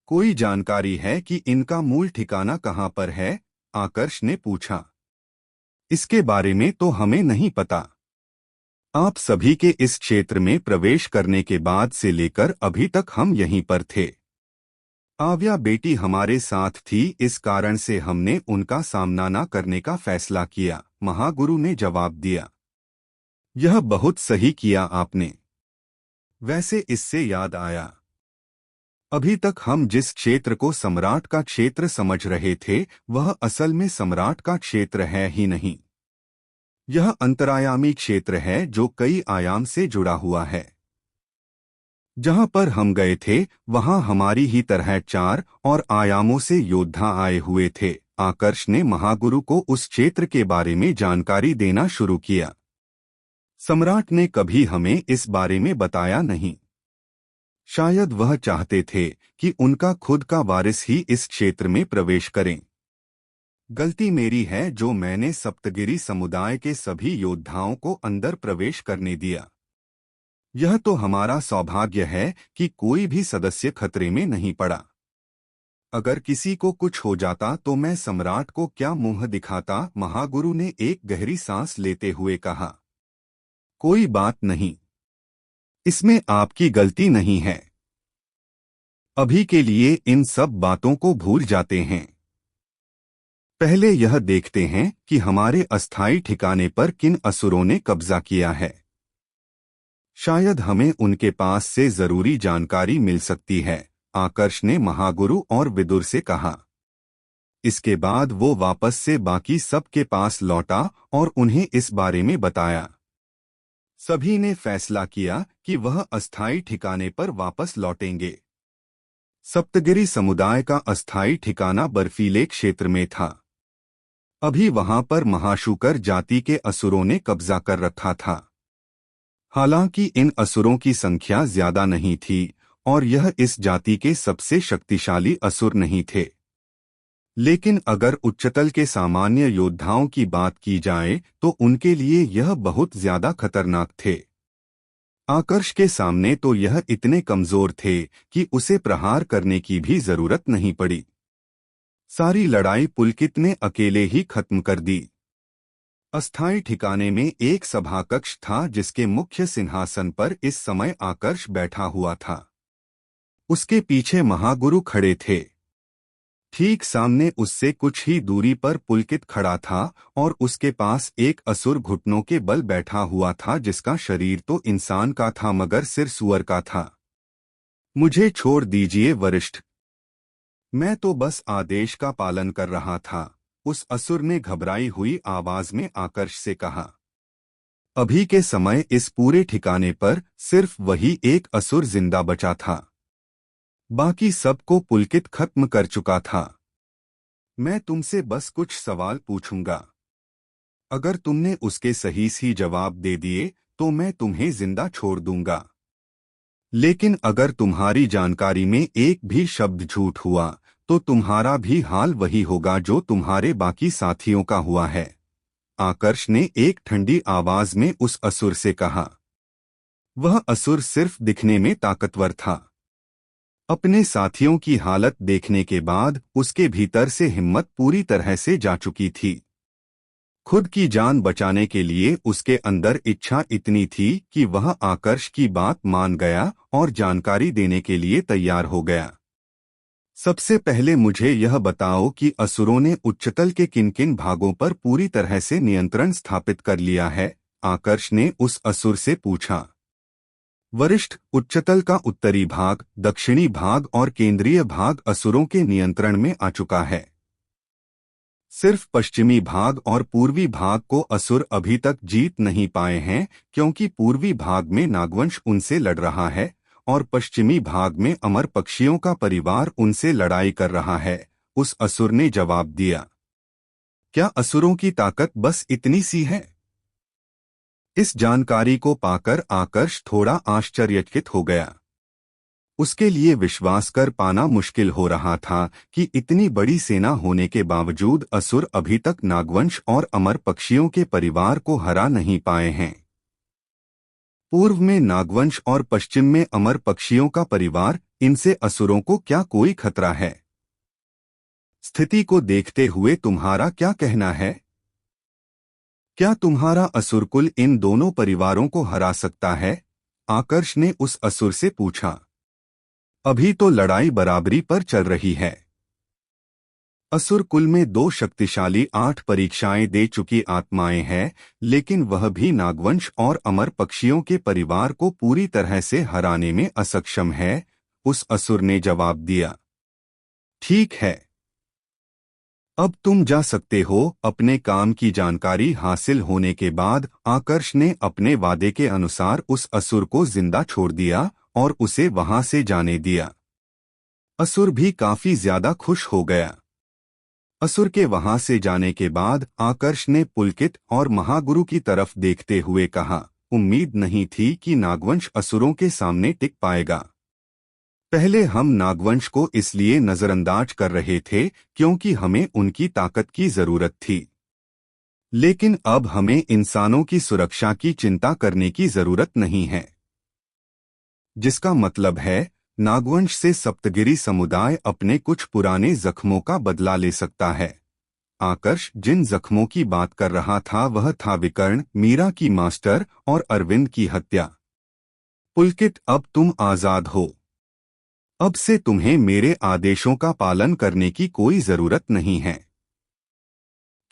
Speaker 1: कोई जानकारी है कि इनका मूल ठिकाना कहाँ पर है? आकर्ष ने पूछा। इसके बारे में तो हमें नहीं पता। आप सभी के इस क्षेत्र में प्रवेश करने के बाद से लेकर अभी तक हम यहीं पर थे। आव्या बेटी हमारे साथ थी, इस कारण से हमने उनका सामना न करने का फैसला किया, महागुरु ने जवाब दिया। यह बहुत सही किया आपने। वैसे इससे याद आया, अभी तक हम जिस क्षेत्र को सम्राट का क्षेत्र समझ रहे थे वह असल में सम्राट का क्षेत्र है ही नहीं। यह अंतरायामी क्षेत्र है जो कई आयाम से जुड़ा हुआ है। जहां पर हम गए थे वहां हमारी ही तरह 4 और आयामों से योद्धा आए हुए थे। आकर्ष ने महागुरु को उस क्षेत्र के बारे में जानकारी देना शुरू किया। सम्राट ने कभी हमें इस बारे में बताया नहीं। शायद वह चाहते थे कि उनका खुद का वारिस ही इस क्षेत्र में प्रवेश करें। गलती मेरी है जो मैंने सप्तगिरी समुदाय के सभी योद्धाओं को अंदर प्रवेश करने दिया। यह तो हमारा सौभाग्य है कि कोई भी सदस्य खतरे में नहीं पड़ा। अगर किसी को कुछ हो जाता तो मैं सम्राट को क्या मुंह दिखाता? महागुरु ने एक गहरी सांस लेते हुए कहा। कोई बात नहीं, इसमें आपकी गलती नहीं है। अभी के लिए इन सब बातों को भूल जाते हैं। पहले यह देखते हैं कि हमारे अस्थायी ठिकाने पर किन असुरों ने कब्जा किया है। शायद हमें उनके पास से जरूरी जानकारी मिल सकती है, आकर्ष ने महागुरु और विदुर से कहा। इसके बाद वो वापस से बाकी सब के पास लौटा और उन्हें इस बारे में बताया। सभी ने फैसला किया कि वह अस्थायी ठिकाने पर वापस लौटेंगे। सप्तगिरी समुदाय का अस्थायी ठिकाना बर्फीले क्षेत्र में था। अभी वहां पर महाशूकर जाति के असुरों ने कब्जा कर रखा था। हालांकि इन असुरों की संख्या ज्यादा नहीं थी और यह इस जाति के सबसे शक्तिशाली असुर नहीं थे, लेकिन अगर उच्चतल के सामान्य योद्धाओं की बात की जाए तो उनके लिए यह बहुत ज्यादा खतरनाक थे। आकर्ष के सामने तो यह इतने कमजोर थे कि उसे प्रहार करने की भी जरूरत नहीं पड़ी। सारी लड़ाई पुलकित ने अकेले ही खत्म कर दी। अस्थायी ठिकाने में एक सभाकक्ष था जिसके मुख्य सिंहासन पर इस समय आकर्ष बैठा हुआ था। उसके पीछे महागुरु खड़े थे। ठीक सामने उससे कुछ ही दूरी पर पुलकित खड़ा था और उसके पास एक असुर घुटनों के बल बैठा हुआ था जिसका शरीर तो इंसान का था मगर सिर सूअर का था। मुझे छोड़ दीजिए वरिष्ठ, मैं तो बस आदेश का पालन कर रहा था, उस असुर ने घबराई हुई आवाज में आकर्ष से कहा। अभी के समय इस पूरे ठिकाने पर सिर्फ वही एक असुर जिंदा बचा था। बाकी सबको पुलकित खत्म कर चुका था। मैं तुमसे बस कुछ सवाल पूछूंगा। अगर तुमने उसके सही जवाब दे दिए तो मैं तुम्हें जिंदा छोड़ दूंगा, लेकिन अगर तुम्हारी जानकारी में एक भी शब्द झूठ हुआ तो तुम्हारा भी हाल वही होगा जो तुम्हारे बाकी साथियों का हुआ है। आकर्ष ने एक ठंडी आवाज में उस असुर से कहा। वह असुर सिर्फ दिखने में ताकतवर था। अपने साथियों की हालत देखने के बाद उसके भीतर से हिम्मत पूरी तरह से जा चुकी थी। खुद की जान बचाने के लिए उसके अंदर इच्छा इतनी थी कि वह आकर्ष की बात मान गया और जानकारी देने के लिए तैयार हो गया। सबसे पहले मुझे यह बताओ कि असुरों ने उच्चतल के किन किन भागों पर पूरी तरह से नियंत्रण स्थापित कर लिया है? आकर्ष ने उस असुर से पूछा। वरिष्ठ, उच्चतल का उत्तरी भाग, दक्षिणी भाग और केंद्रीय भाग असुरों के नियंत्रण में आ चुका है। सिर्फ पश्चिमी भाग और पूर्वी भाग को असुर अभी तक जीत नहीं पाए हैं, क्योंकि पूर्वी भाग में नागवंश उनसे लड़ रहा है और पश्चिमी भाग में अमर पक्षियों का परिवार उनसे लड़ाई कर रहा है, उस असुर ने जवाब दिया। क्या असुरों की ताकत बस इतनी सी है? इस जानकारी को पाकर आकर्ष थोड़ा आश्चर्यचकित हो गया। उसके लिए विश्वास कर पाना मुश्किल हो रहा था कि इतनी बड़ी सेना होने के बावजूद असुर अभी तक नागवंश और अमर पक्षियों के परिवार को हरा नहीं पाए हैं। पूर्व में नागवंश और पश्चिम में अमर पक्षियों का परिवार, इनसे असुरों को क्या कोई खतरा है? स्थिति को देखते हुए तुम्हारा क्या कहना है? क्या तुम्हारा असुरकुल इन दोनों परिवारों को हरा सकता है? आकर्ष ने उस असुर से पूछा। अभी तो लड़ाई बराबरी पर चल रही है। असुर कुल में 2 शक्तिशाली 8 परीक्षाएं दे चुकी आत्माएं हैं, लेकिन वह भी नागवंश और अमर पक्षियों के परिवार को पूरी तरह से हराने में असक्षम है, उस असुर ने जवाब दिया। ठीक है, अब तुम जा सकते हो। अपने काम की जानकारी हासिल होने के बाद आकर्ष ने अपने वादे के अनुसार उस असुर को जिंदा छोड़ दिया और उसे वहां से जाने दिया। असुर भी काफी ज्यादा खुश हो गया। असुर के वहां से जाने के बाद आकर्ष ने पुलकित और महागुरु की तरफ देखते हुए कहा, उम्मीद नहीं थी कि नागवंश असुरों के सामने टिक पाएगा। पहले हम नागवंश को इसलिए नजरअंदाज कर रहे थे क्योंकि हमें उनकी ताकत की जरूरत थी, लेकिन अब हमें इंसानों की सुरक्षा की चिंता करने की जरूरत नहीं है। जिसका मतलब है नागवंश से सप्तगिरी समुदाय अपने कुछ पुराने जख्मों का बदला ले सकता है। आकर्ष जिन जख्मों की बात कर रहा था वह था विकर्ण, मीरा की मास्टर और अरविंद की हत्या। पुलकित, अब तुम आजाद हो। अब से तुम्हें मेरे आदेशों का पालन करने की कोई जरूरत नहीं है।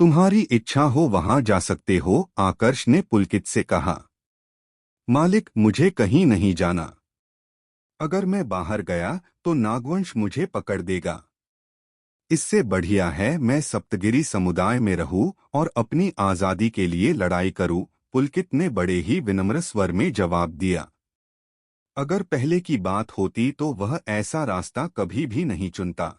Speaker 1: तुम्हारी इच्छा हो वहां जा सकते हो, आकर्ष ने पुलकित से कहा। मालिक, मुझे कहीं नहीं जाना। अगर मैं बाहर गया तो नागवंश मुझे पकड़ देगा। इससे बढ़िया है मैं सप्तगिरी समुदाय में रहूं और अपनी आजादी के लिए लड़ाई करूं, पुलकित ने बड़े ही विनम्र स्वर में जवाब दिया। अगर पहले की बात होती तो वह ऐसा रास्ता कभी भी नहीं चुनता,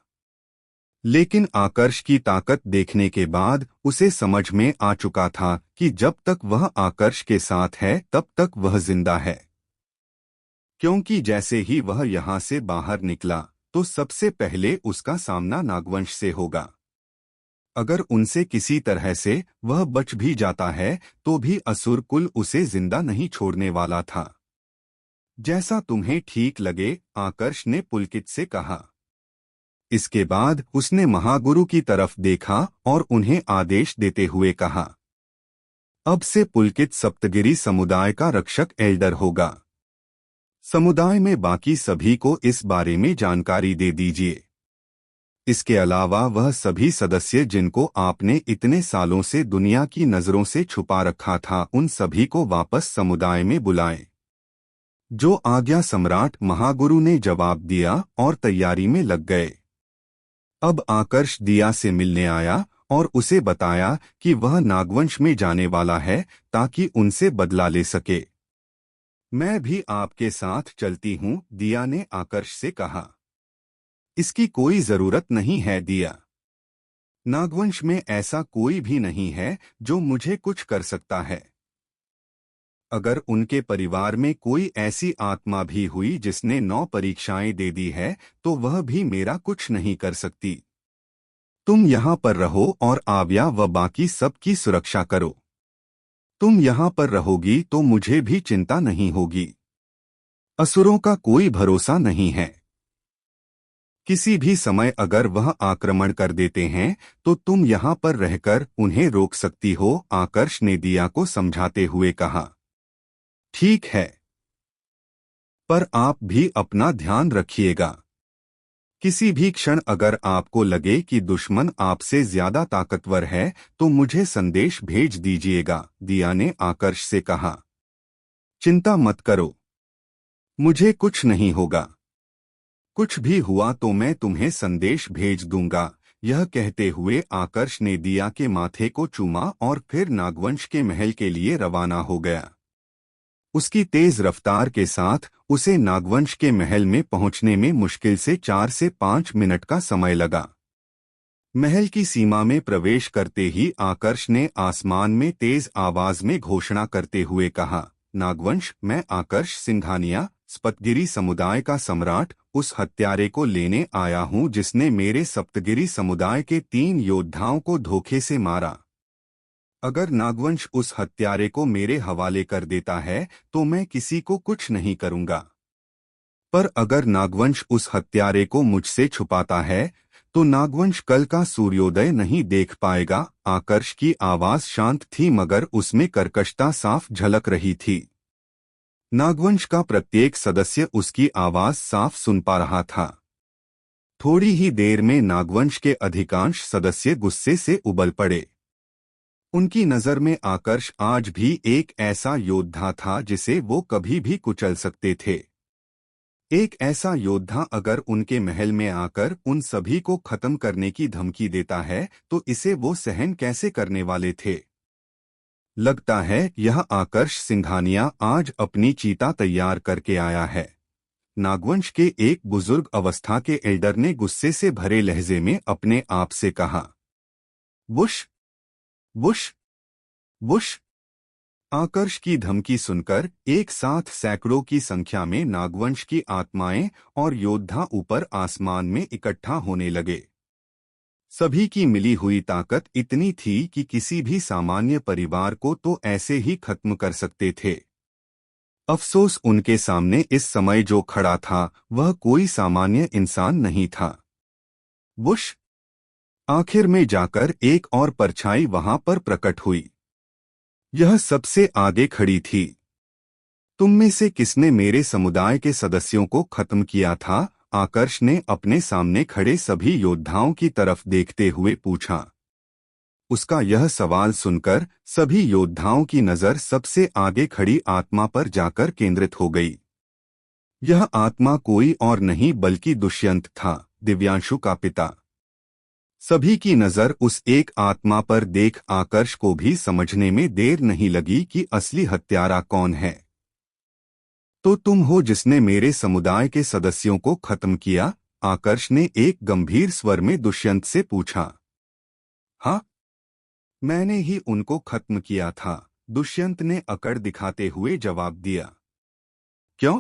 Speaker 1: लेकिन आकर्ष की ताकत देखने के बाद उसे समझ में आ चुका था कि जब तक वह आकर्ष के साथ है तब तक वह जिंदा है। क्योंकि जैसे ही वह यहाँ से बाहर निकला तो सबसे पहले उसका सामना नागवंश से होगा। अगर उनसे किसी तरह से वह बच भी जाता है तो भी असुर कुल उसे जिंदा नहीं छोड़ने वाला था। जैसा तुम्हें ठीक लगे, आकर्ष ने पुलकित से कहा। इसके बाद उसने महागुरु की तरफ देखा और उन्हें आदेश देते हुए कहा, अब से पुलकित सप्तगिरी समुदाय का रक्षक एल्डर होगा। समुदाय में बाकी सभी को इस बारे में जानकारी दे दीजिए। इसके अलावा वह सभी सदस्य जिनको आपने इतने सालों से दुनिया की नजरों से छुपा रखा था उन सभी को वापस समुदाय में बुलाएं। जो आज्ञा सम्राट, महागुरु ने जवाब दिया और तैयारी में लग गए। अब आकर्ष दिया से मिलने आया और उसे बताया कि वह नागवंश में जाने वाला है ताकि उनसे बदला ले सके। मैं भी आपके साथ चलती हूँ, दिया ने आकर्ष से कहा। इसकी कोई जरूरत नहीं है दिया। नागवंश में ऐसा कोई भी नहीं है जो मुझे कुछ कर सकता है। अगर उनके परिवार में कोई ऐसी आत्मा भी हुई जिसने 9 परीक्षाएं दे दी है तो वह भी मेरा कुछ नहीं कर सकती। तुम यहाँ पर रहो और आव्या व बाकी सब की सुरक्षा करो। तुम यहाँ पर रहोगी तो मुझे भी चिंता नहीं होगी। असुरों का कोई भरोसा नहीं है। किसी भी समय अगर वह आक्रमण कर देते हैं तो तुम यहाँ पर रहकर उन्हें रोक सकती हो, आकर्ष ने दिया को समझाते हुए कहा। ठीक है, पर आप भी अपना ध्यान रखिएगा। किसी भी क्षण अगर आपको लगे कि दुश्मन आपसे ज्यादा ताकतवर है तो मुझे संदेश भेज दीजिएगा, दिया ने आकर्ष से कहा। चिंता मत करो, मुझे कुछ नहीं होगा। कुछ भी हुआ तो मैं तुम्हें संदेश भेज दूंगा। यह कहते हुए आकर्ष ने दिया के माथे को चूमा और फिर नागवंश के महल के लिए रवाना हो गया। उसकी तेज रफ्तार के साथ उसे नागवंश के महल में पहुंचने में मुश्किल से 4 से 5 मिनट का समय लगा। महल की सीमा में प्रवेश करते ही आकर्ष ने आसमान में तेज आवाज में घोषणा करते हुए कहा, नागवंश, मैं आकर्ष सिंघानिया, सप्तगिरी समुदाय का सम्राट, उस हत्यारे को लेने आया हूं जिसने मेरे सप्तगिरी समुदाय के 3 योद्धाओं को धोखे से मारा। अगर नागवंश उस हत्यारे को मेरे हवाले कर देता है तो मैं किसी को कुछ नहीं करूंगा, पर अगर नागवंश उस हत्यारे को मुझसे छुपाता है तो नागवंश कल का सूर्योदय नहीं देख पाएगा। आकर्ष की आवाज शांत थी मगर उसमें कर्कशता साफ झलक रही थी। नागवंश का प्रत्येक सदस्य उसकी आवाज साफ सुन पा रहा था। थोड़ी ही देर में नागवंश के अधिकांश सदस्य गुस्से से उबल पड़े। उनकी नजर में आकर्ष आज भी एक ऐसा योद्धा था जिसे वो कभी भी कुचल सकते थे। एक ऐसा योद्धा अगर उनके महल में आकर उन सभी को खत्म करने की धमकी देता है तो इसे वो सहन कैसे करने वाले थे। लगता है यह आकर्ष सिंघानिया आज अपनी चीता तैयार करके आया है। नागवंश के एक बुजुर्ग अवस्था के एल्डर ने गुस्से से भरे लहजे में अपने आप से कहा। Whoosh whoosh whoosh. आकर्ष की धमकी सुनकर एक साथ सैकड़ों की संख्या में नागवंश की आत्माएं और योद्धा ऊपर आसमान में इकट्ठा होने लगे। सभी की मिली हुई ताकत इतनी थी कि किसी भी सामान्य परिवार को तो ऐसे ही खत्म कर सकते थे। अफसोस उनके सामने इस समय जो खड़ा था वह कोई सामान्य इंसान नहीं था। वुश। आखिर में जाकर एक और परछाई वहां पर प्रकट हुई। यह सबसे आगे खड़ी थी। तुम में से किसने मेरे समुदाय के सदस्यों को खत्म किया था? आकर्ष ने अपने सामने खड़े सभी योद्धाओं की तरफ देखते हुए पूछा। उसका यह सवाल सुनकर सभी योद्धाओं की नजर सबसे आगे खड़ी आत्मा पर जाकर केंद्रित हो गई। यह आत्मा कोई और नहीं बल्कि दुष्यंत था, दिव्यांशु का पिता। सभी की नजर उस एक आत्मा पर देख आकर्ष को भी समझने में देर नहीं लगी कि असली हत्यारा कौन है। तो तुम हो जिसने मेरे समुदाय के सदस्यों को खत्म किया? आकर्ष ने एक गंभीर स्वर में दुष्यंत से पूछा। हाँ, मैंने ही उनको खत्म किया था, दुष्यंत ने अकड़ दिखाते हुए जवाब दिया। क्यों?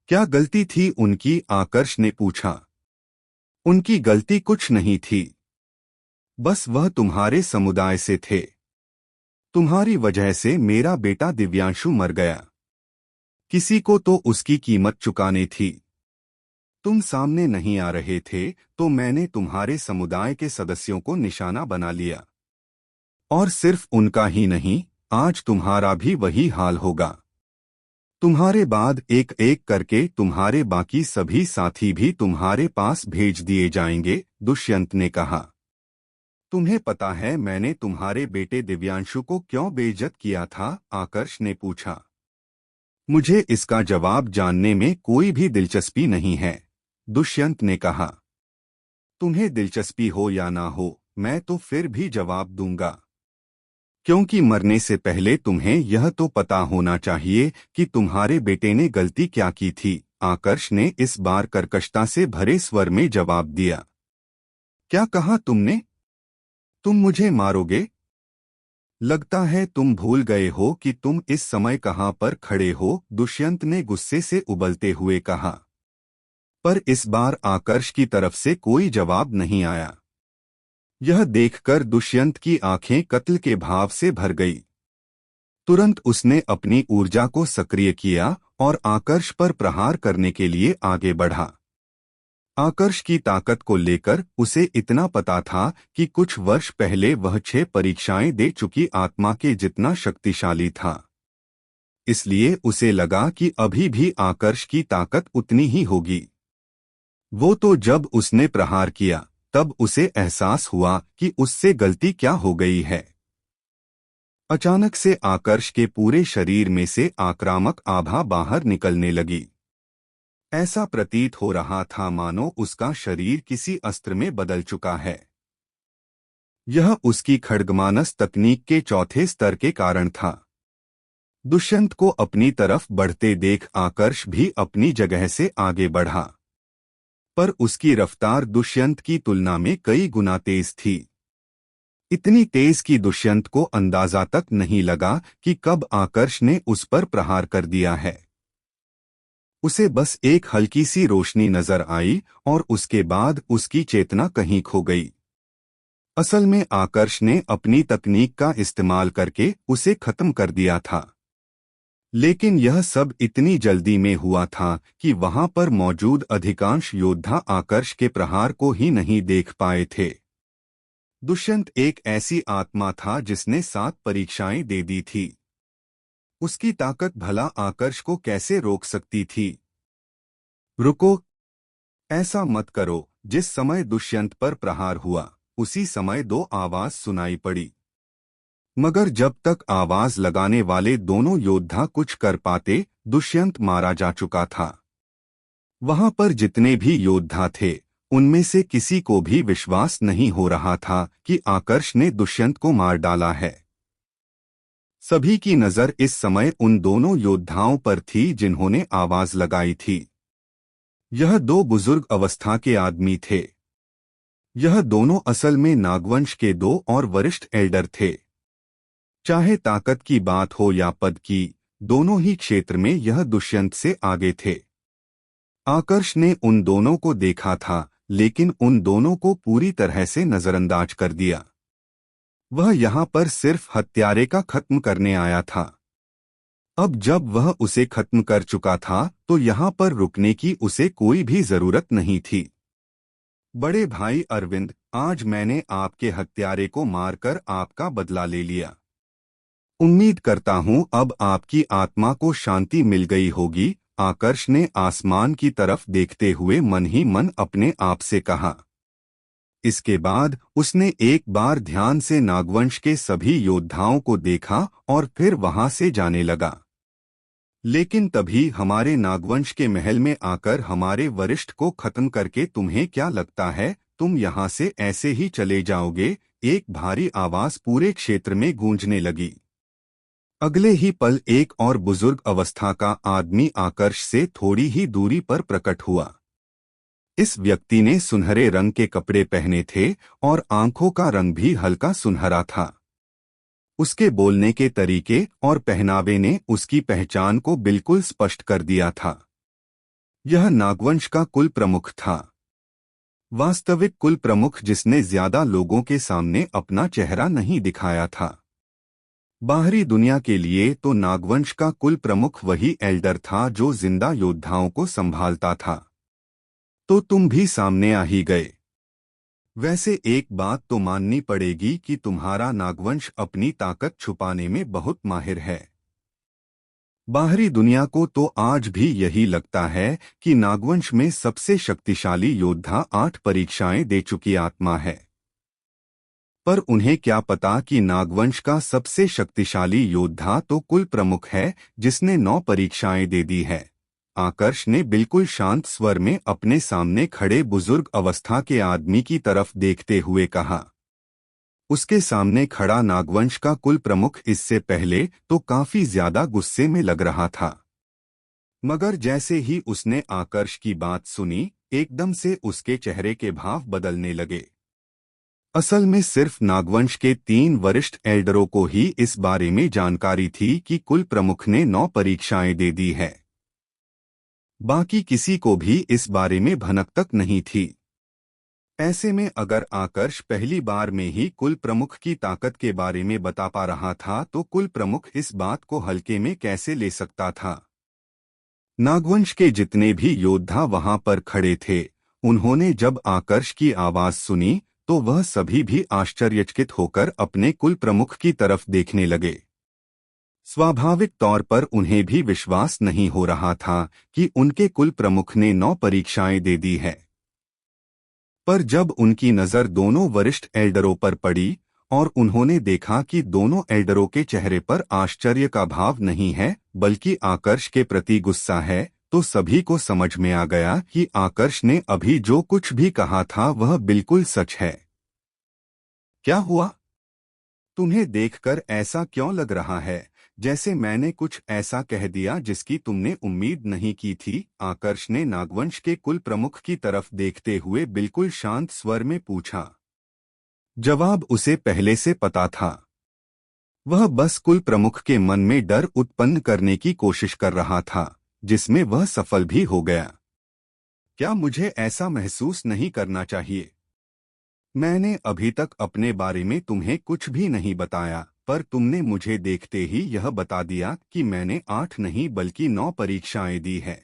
Speaker 1: क्या गलती थी उनकी? आकर्ष ने पूछा। उनकी गलती कुछ नहीं थी, बस वह तुम्हारे समुदाय से थे। तुम्हारी वजह से मेरा बेटा दिव्यांशु मर गया। किसी को तो उसकी कीमत चुकानी थी। तुम सामने नहीं आ रहे थे तो मैंने तुम्हारे समुदाय के सदस्यों को निशाना बना लिया। और सिर्फ उनका ही नहीं, आज तुम्हारा भी वही हाल होगा। तुम्हारे बाद एक एक करके तुम्हारे बाकी सभी साथी भी तुम्हारे पास भेज दिए जाएंगे, दुष्यंत ने कहा। तुम्हें पता है मैंने तुम्हारे बेटे दिव्यांशु को क्यों बेइज्जत किया था? आकर्ष ने पूछा। मुझे इसका जवाब जानने में कोई भी दिलचस्पी नहीं है, दुष्यंत ने कहा। तुम्हें दिलचस्पी हो या ना हो, मैं तो फिर भी जवाब दूंगा, क्योंकि मरने से पहले तुम्हें यह तो पता होना चाहिए कि तुम्हारे बेटे ने गलती क्या की थी। आकर्ष ने इस बार कर्कशता से भरे स्वर में जवाब दिया। क्या कहा तुमने? तुम मुझे मारोगे? लगता है तुम भूल गए हो कि तुम इस समय कहाँ पर खड़े हो, दुष्यंत ने गुस्से से उबलते हुए कहा। पर इस बार आकर्ष की तरफ से कोई जवाब नहीं आया। यह देखकर दुष्यंत की आंखें कत्ल के भाव से भर गई। तुरंत उसने अपनी ऊर्जा को सक्रिय किया और आकर्ष पर प्रहार करने के लिए आगे बढ़ा। आकर्ष की ताकत को लेकर उसे इतना पता था कि कुछ वर्ष पहले वह 6 परीक्षाएं दे चुकी आत्मा के जितना शक्तिशाली था। इसलिए उसे लगा कि अभी भी आकर्ष की ताकत उतनी ही होगी। वो तो जब उसने प्रहार किया तब उसे एहसास हुआ कि उससे गलती क्या हो गई है। अचानक से आकर्ष के पूरे शरीर में से आक्रामक आभा बाहर निकलने लगी। ऐसा प्रतीत हो रहा था मानो उसका शरीर किसी अस्त्र में बदल चुका है। यह उसकी खड्गमानस तकनीक के चौथे स्तर के कारण था। दुष्यंत को अपनी तरफ बढ़ते देख आकर्ष भी अपनी जगह से आगे बढ़ा, पर उसकी रफ्तार दुष्यंत की तुलना में कई गुना तेज थी। इतनी तेज कि दुष्यंत को अंदाजा तक नहीं लगा कि कब आकर्ष ने उस पर प्रहार कर दिया है। उसे बस एक हल्की सी रोशनी नजर आई और उसके बाद उसकी चेतना कहीं खो गई। असल में आकर्ष ने अपनी तकनीक का इस्तेमाल करके उसे खत्म कर दिया था, लेकिन यह सब इतनी जल्दी में हुआ था कि वहां पर मौजूद अधिकांश योद्धा आकर्ष के प्रहार को ही नहीं देख पाए थे। दुष्यंत एक ऐसी आत्मा था जिसने 7 परीक्षाएं दे दी थी। उसकी ताकत भला आकर्ष को कैसे रोक सकती थी? रुको, ऐसा मत करो। जिस समय दुष्यंत पर प्रहार हुआ उसी समय 2 आवाज सुनाई पड़ी, मगर जब तक आवाज लगाने वाले दोनों योद्धा कुछ कर पाते दुष्यंत मारा जा चुका था। वहां पर जितने भी योद्धा थे उनमें से किसी को भी विश्वास नहीं हो रहा था कि आकर्ष ने दुष्यंत को मार डाला है। सभी की नजर इस समय उन दोनों योद्धाओं पर थी जिन्होंने आवाज लगाई थी। यह 2 बुजुर्ग अवस्था के आदमी थे। यह दोनों असल में नागवंश के 2 और वरिष्ठ एल्डर थे। चाहे ताकत की बात हो या पद की, दोनों ही क्षेत्र में यह दुष्यंत से आगे थे। आकर्ष ने उन दोनों को देखा था, लेकिन उन दोनों को पूरी तरह से नजरअंदाज कर दिया। वह यहाँ पर सिर्फ हत्यारे का खत्म करने आया था। अब जब वह उसे खत्म कर चुका था तो यहाँ पर रुकने की उसे कोई भी जरूरत नहीं थी। बड़े भाई अरविंद, आज मैंने आपके हत्यारे को मारकर आपका बदला ले लिया। उम्मीद करता हूँ अब आपकी आत्मा को शांति मिल गई होगी। आकर्ष ने आसमान की तरफ देखते हुए मन ही मन अपने आप से कहा। इसके बाद उसने एक बार ध्यान से नागवंश के सभी योद्धाओं को देखा और फिर वहां से जाने लगा। लेकिन तभी हमारे नागवंश के महल में आकर हमारे वरिष्ठ को खत्म करके तुम्हें क्या लगता है तुम यहाँ से ऐसे ही चले जाओगे? एक भारी आवाज पूरे क्षेत्र में गूंजने लगी। अगले ही पल एक और बुजुर्ग अवस्था का आदमी आकर्ष से थोड़ी ही दूरी पर प्रकट हुआ। इस व्यक्ति ने सुनहरे रंग के कपड़े पहने थे और आंखों का रंग भी हल्का सुनहरा था। उसके बोलने के तरीके और पहनावे ने उसकी पहचान को बिल्कुल स्पष्ट कर दिया था। यह नागवंश का कुल प्रमुख था। वास्तविक कुल प्रमुख जिसने ज्यादा लोगों के सामने अपना चेहरा नहीं दिखाया था। बाहरी दुनिया के लिए तो नागवंश का कुल प्रमुख वही एल्डर था जो जिंदा योद्धाओं को संभालता था। तो तुम भी सामने आ ही गए। वैसे एक बात तो माननी पड़ेगी कि तुम्हारा नागवंश अपनी ताकत छुपाने में बहुत माहिर है। बाहरी दुनिया को तो आज भी यही लगता है कि नागवंश में सबसे शक्तिशाली योद्धा 8 परीक्षाएं दे चुकी आत्मा है, पर उन्हें क्या पता कि नागवंश का सबसे शक्तिशाली योद्धा तो कुल प्रमुख है जिसने 9 परीक्षाएं दे दी है। आकर्ष ने बिल्कुल शांत स्वर में अपने सामने खड़े बुजुर्ग अवस्था के आदमी की तरफ देखते हुए कहा। उसके सामने खड़ा नागवंश का कुल प्रमुख इससे पहले तो काफी ज्यादा गुस्से में लग रहा था, मगर जैसे ही उसने आकर्ष की बात सुनी एकदम से उसके चेहरे के भाव बदलने लगे। असल में सिर्फ नागवंश के 3 वरिष्ठ एल्डरों को ही इस बारे में जानकारी थी कि कुल प्रमुख ने 9 परीक्षाएं दे दी है। बाकी किसी को भी इस बारे में भनक तक नहीं थी। ऐसे में अगर आकर्ष पहली बार में ही कुल प्रमुख की ताकत के बारे में बता पा रहा था तो कुल प्रमुख इस बात को हल्के में कैसे ले सकता था। नागवंश के जितने भी योद्धा वहां पर खड़े थे, उन्होंने जब आकर्ष की आवाज सुनी तो वह सभी भी आश्चर्यचकित होकर अपने कुल प्रमुख की तरफ देखने लगे। स्वाभाविक तौर पर उन्हें भी विश्वास नहीं हो रहा था कि उनके कुल प्रमुख ने 9 परीक्षाएं दे दी है। पर जब उनकी नजर दोनों वरिष्ठ एल्डरों पर पड़ी और उन्होंने देखा कि दोनों एल्डरों के चेहरे पर आश्चर्य का भाव नहीं है बल्कि आकर्ष के प्रति गुस्सा है, तो सभी को समझ में आ गया कि आकर्ष ने अभी जो कुछ भी कहा था वह बिल्कुल सच है। क्या हुआ? तुम्हें देखकर ऐसा क्यों लग रहा है जैसे मैंने कुछ ऐसा कह दिया जिसकी तुमने उम्मीद नहीं की थी? आकर्ष ने नागवंश के कुल प्रमुख की तरफ देखते हुए बिल्कुल शांत स्वर में पूछा। जवाब उसे पहले से पता था। वह बस कुल प्रमुख के मन में डर उत्पन्न करने की कोशिश कर रहा था, जिसमें वह सफल भी हो गया। क्या मुझे ऐसा महसूस नहीं करना चाहिए? मैंने अभी तक अपने बारे में तुम्हें कुछ भी नहीं बताया, पर तुमने मुझे देखते ही यह बता दिया कि मैंने 8 नहीं बल्कि 9 परीक्षाएं दी है।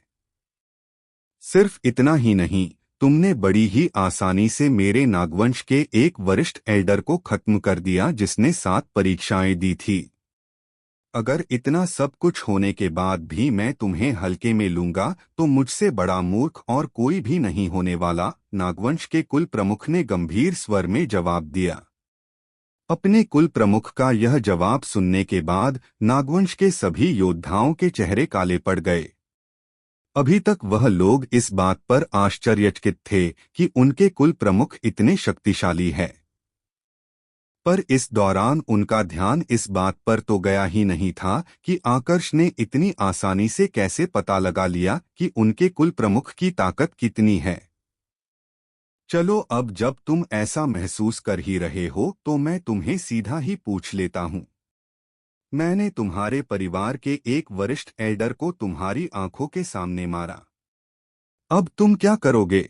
Speaker 1: सिर्फ इतना ही नहीं, तुमने बड़ी ही आसानी से मेरे नागवंश के एक वरिष्ठ एल्डर को खत्म कर दिया जिसने 7 परीक्षाएं दी थी। अगर इतना सब कुछ होने के बाद भी मैं तुम्हें हल्के में लूंगा तो मुझसे बड़ा मूर्ख और कोई भी नहीं होने वाला, नागवंश के कुल प्रमुख ने गंभीर स्वर में जवाब दिया। अपने कुल प्रमुख का यह जवाब सुनने के बाद नागवंश के सभी योद्धाओं के चेहरे काले पड़ गए। अभी तक वह लोग इस बात पर आश्चर्यचकित थे कि उनके कुल प्रमुख इतने शक्तिशाली है, पर इस दौरान उनका ध्यान इस बात पर तो गया ही नहीं था कि आकर्ष ने इतनी आसानी से कैसे पता लगा लिया कि उनके कुल प्रमुख की ताकत कितनी है। चलो, अब जब तुम ऐसा महसूस कर ही रहे हो तो मैं तुम्हें सीधा ही पूछ लेता हूँ। मैंने तुम्हारे परिवार के एक वरिष्ठ एल्डर को तुम्हारी आंखों के सामने मारा। अब तुम क्या करोगे?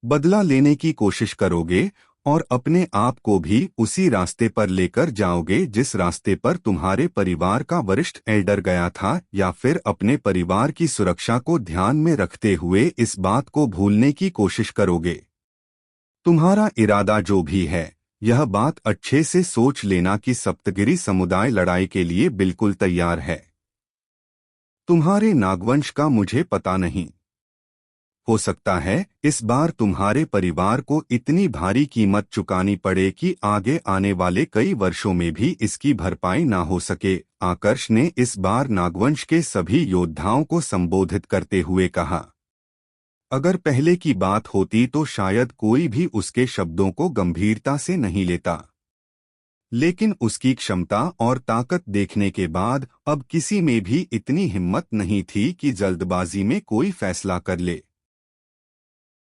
Speaker 1: बदला लेने की कोशिश करोगे और अपने आप को भी उसी रास्ते पर लेकर जाओगे जिस रास्ते पर तुम्हारे परिवार का वरिष्ठ एल्डर गया था, या फिर अपने परिवार की सुरक्षा को ध्यान में रखते हुए इस बात को भूलने की कोशिश करोगे? तुम्हारा इरादा जो भी है, यह बात अच्छे से सोच लेना कि सप्तगिरी समुदाय लड़ाई के लिए बिल्कुल तैयार है। तुम्हारे नागवंश का मुझे पता नहीं, हो सकता है इस बार तुम्हारे परिवार को इतनी भारी कीमत चुकानी पड़े कि आगे आने वाले कई वर्षों में भी इसकी भरपाई ना हो सके। आकर्ष ने इस बार नागवंश के सभी योद्धाओं को संबोधित करते हुए कहा। अगर पहले की बात होती तो शायद कोई भी उसके शब्दों को गंभीरता से नहीं लेता, लेकिन उसकी क्षमता और ताकत देखने के बाद अब किसी में भी इतनी हिम्मत नहीं थी कि जल्दबाजी में कोई फैसला कर ले।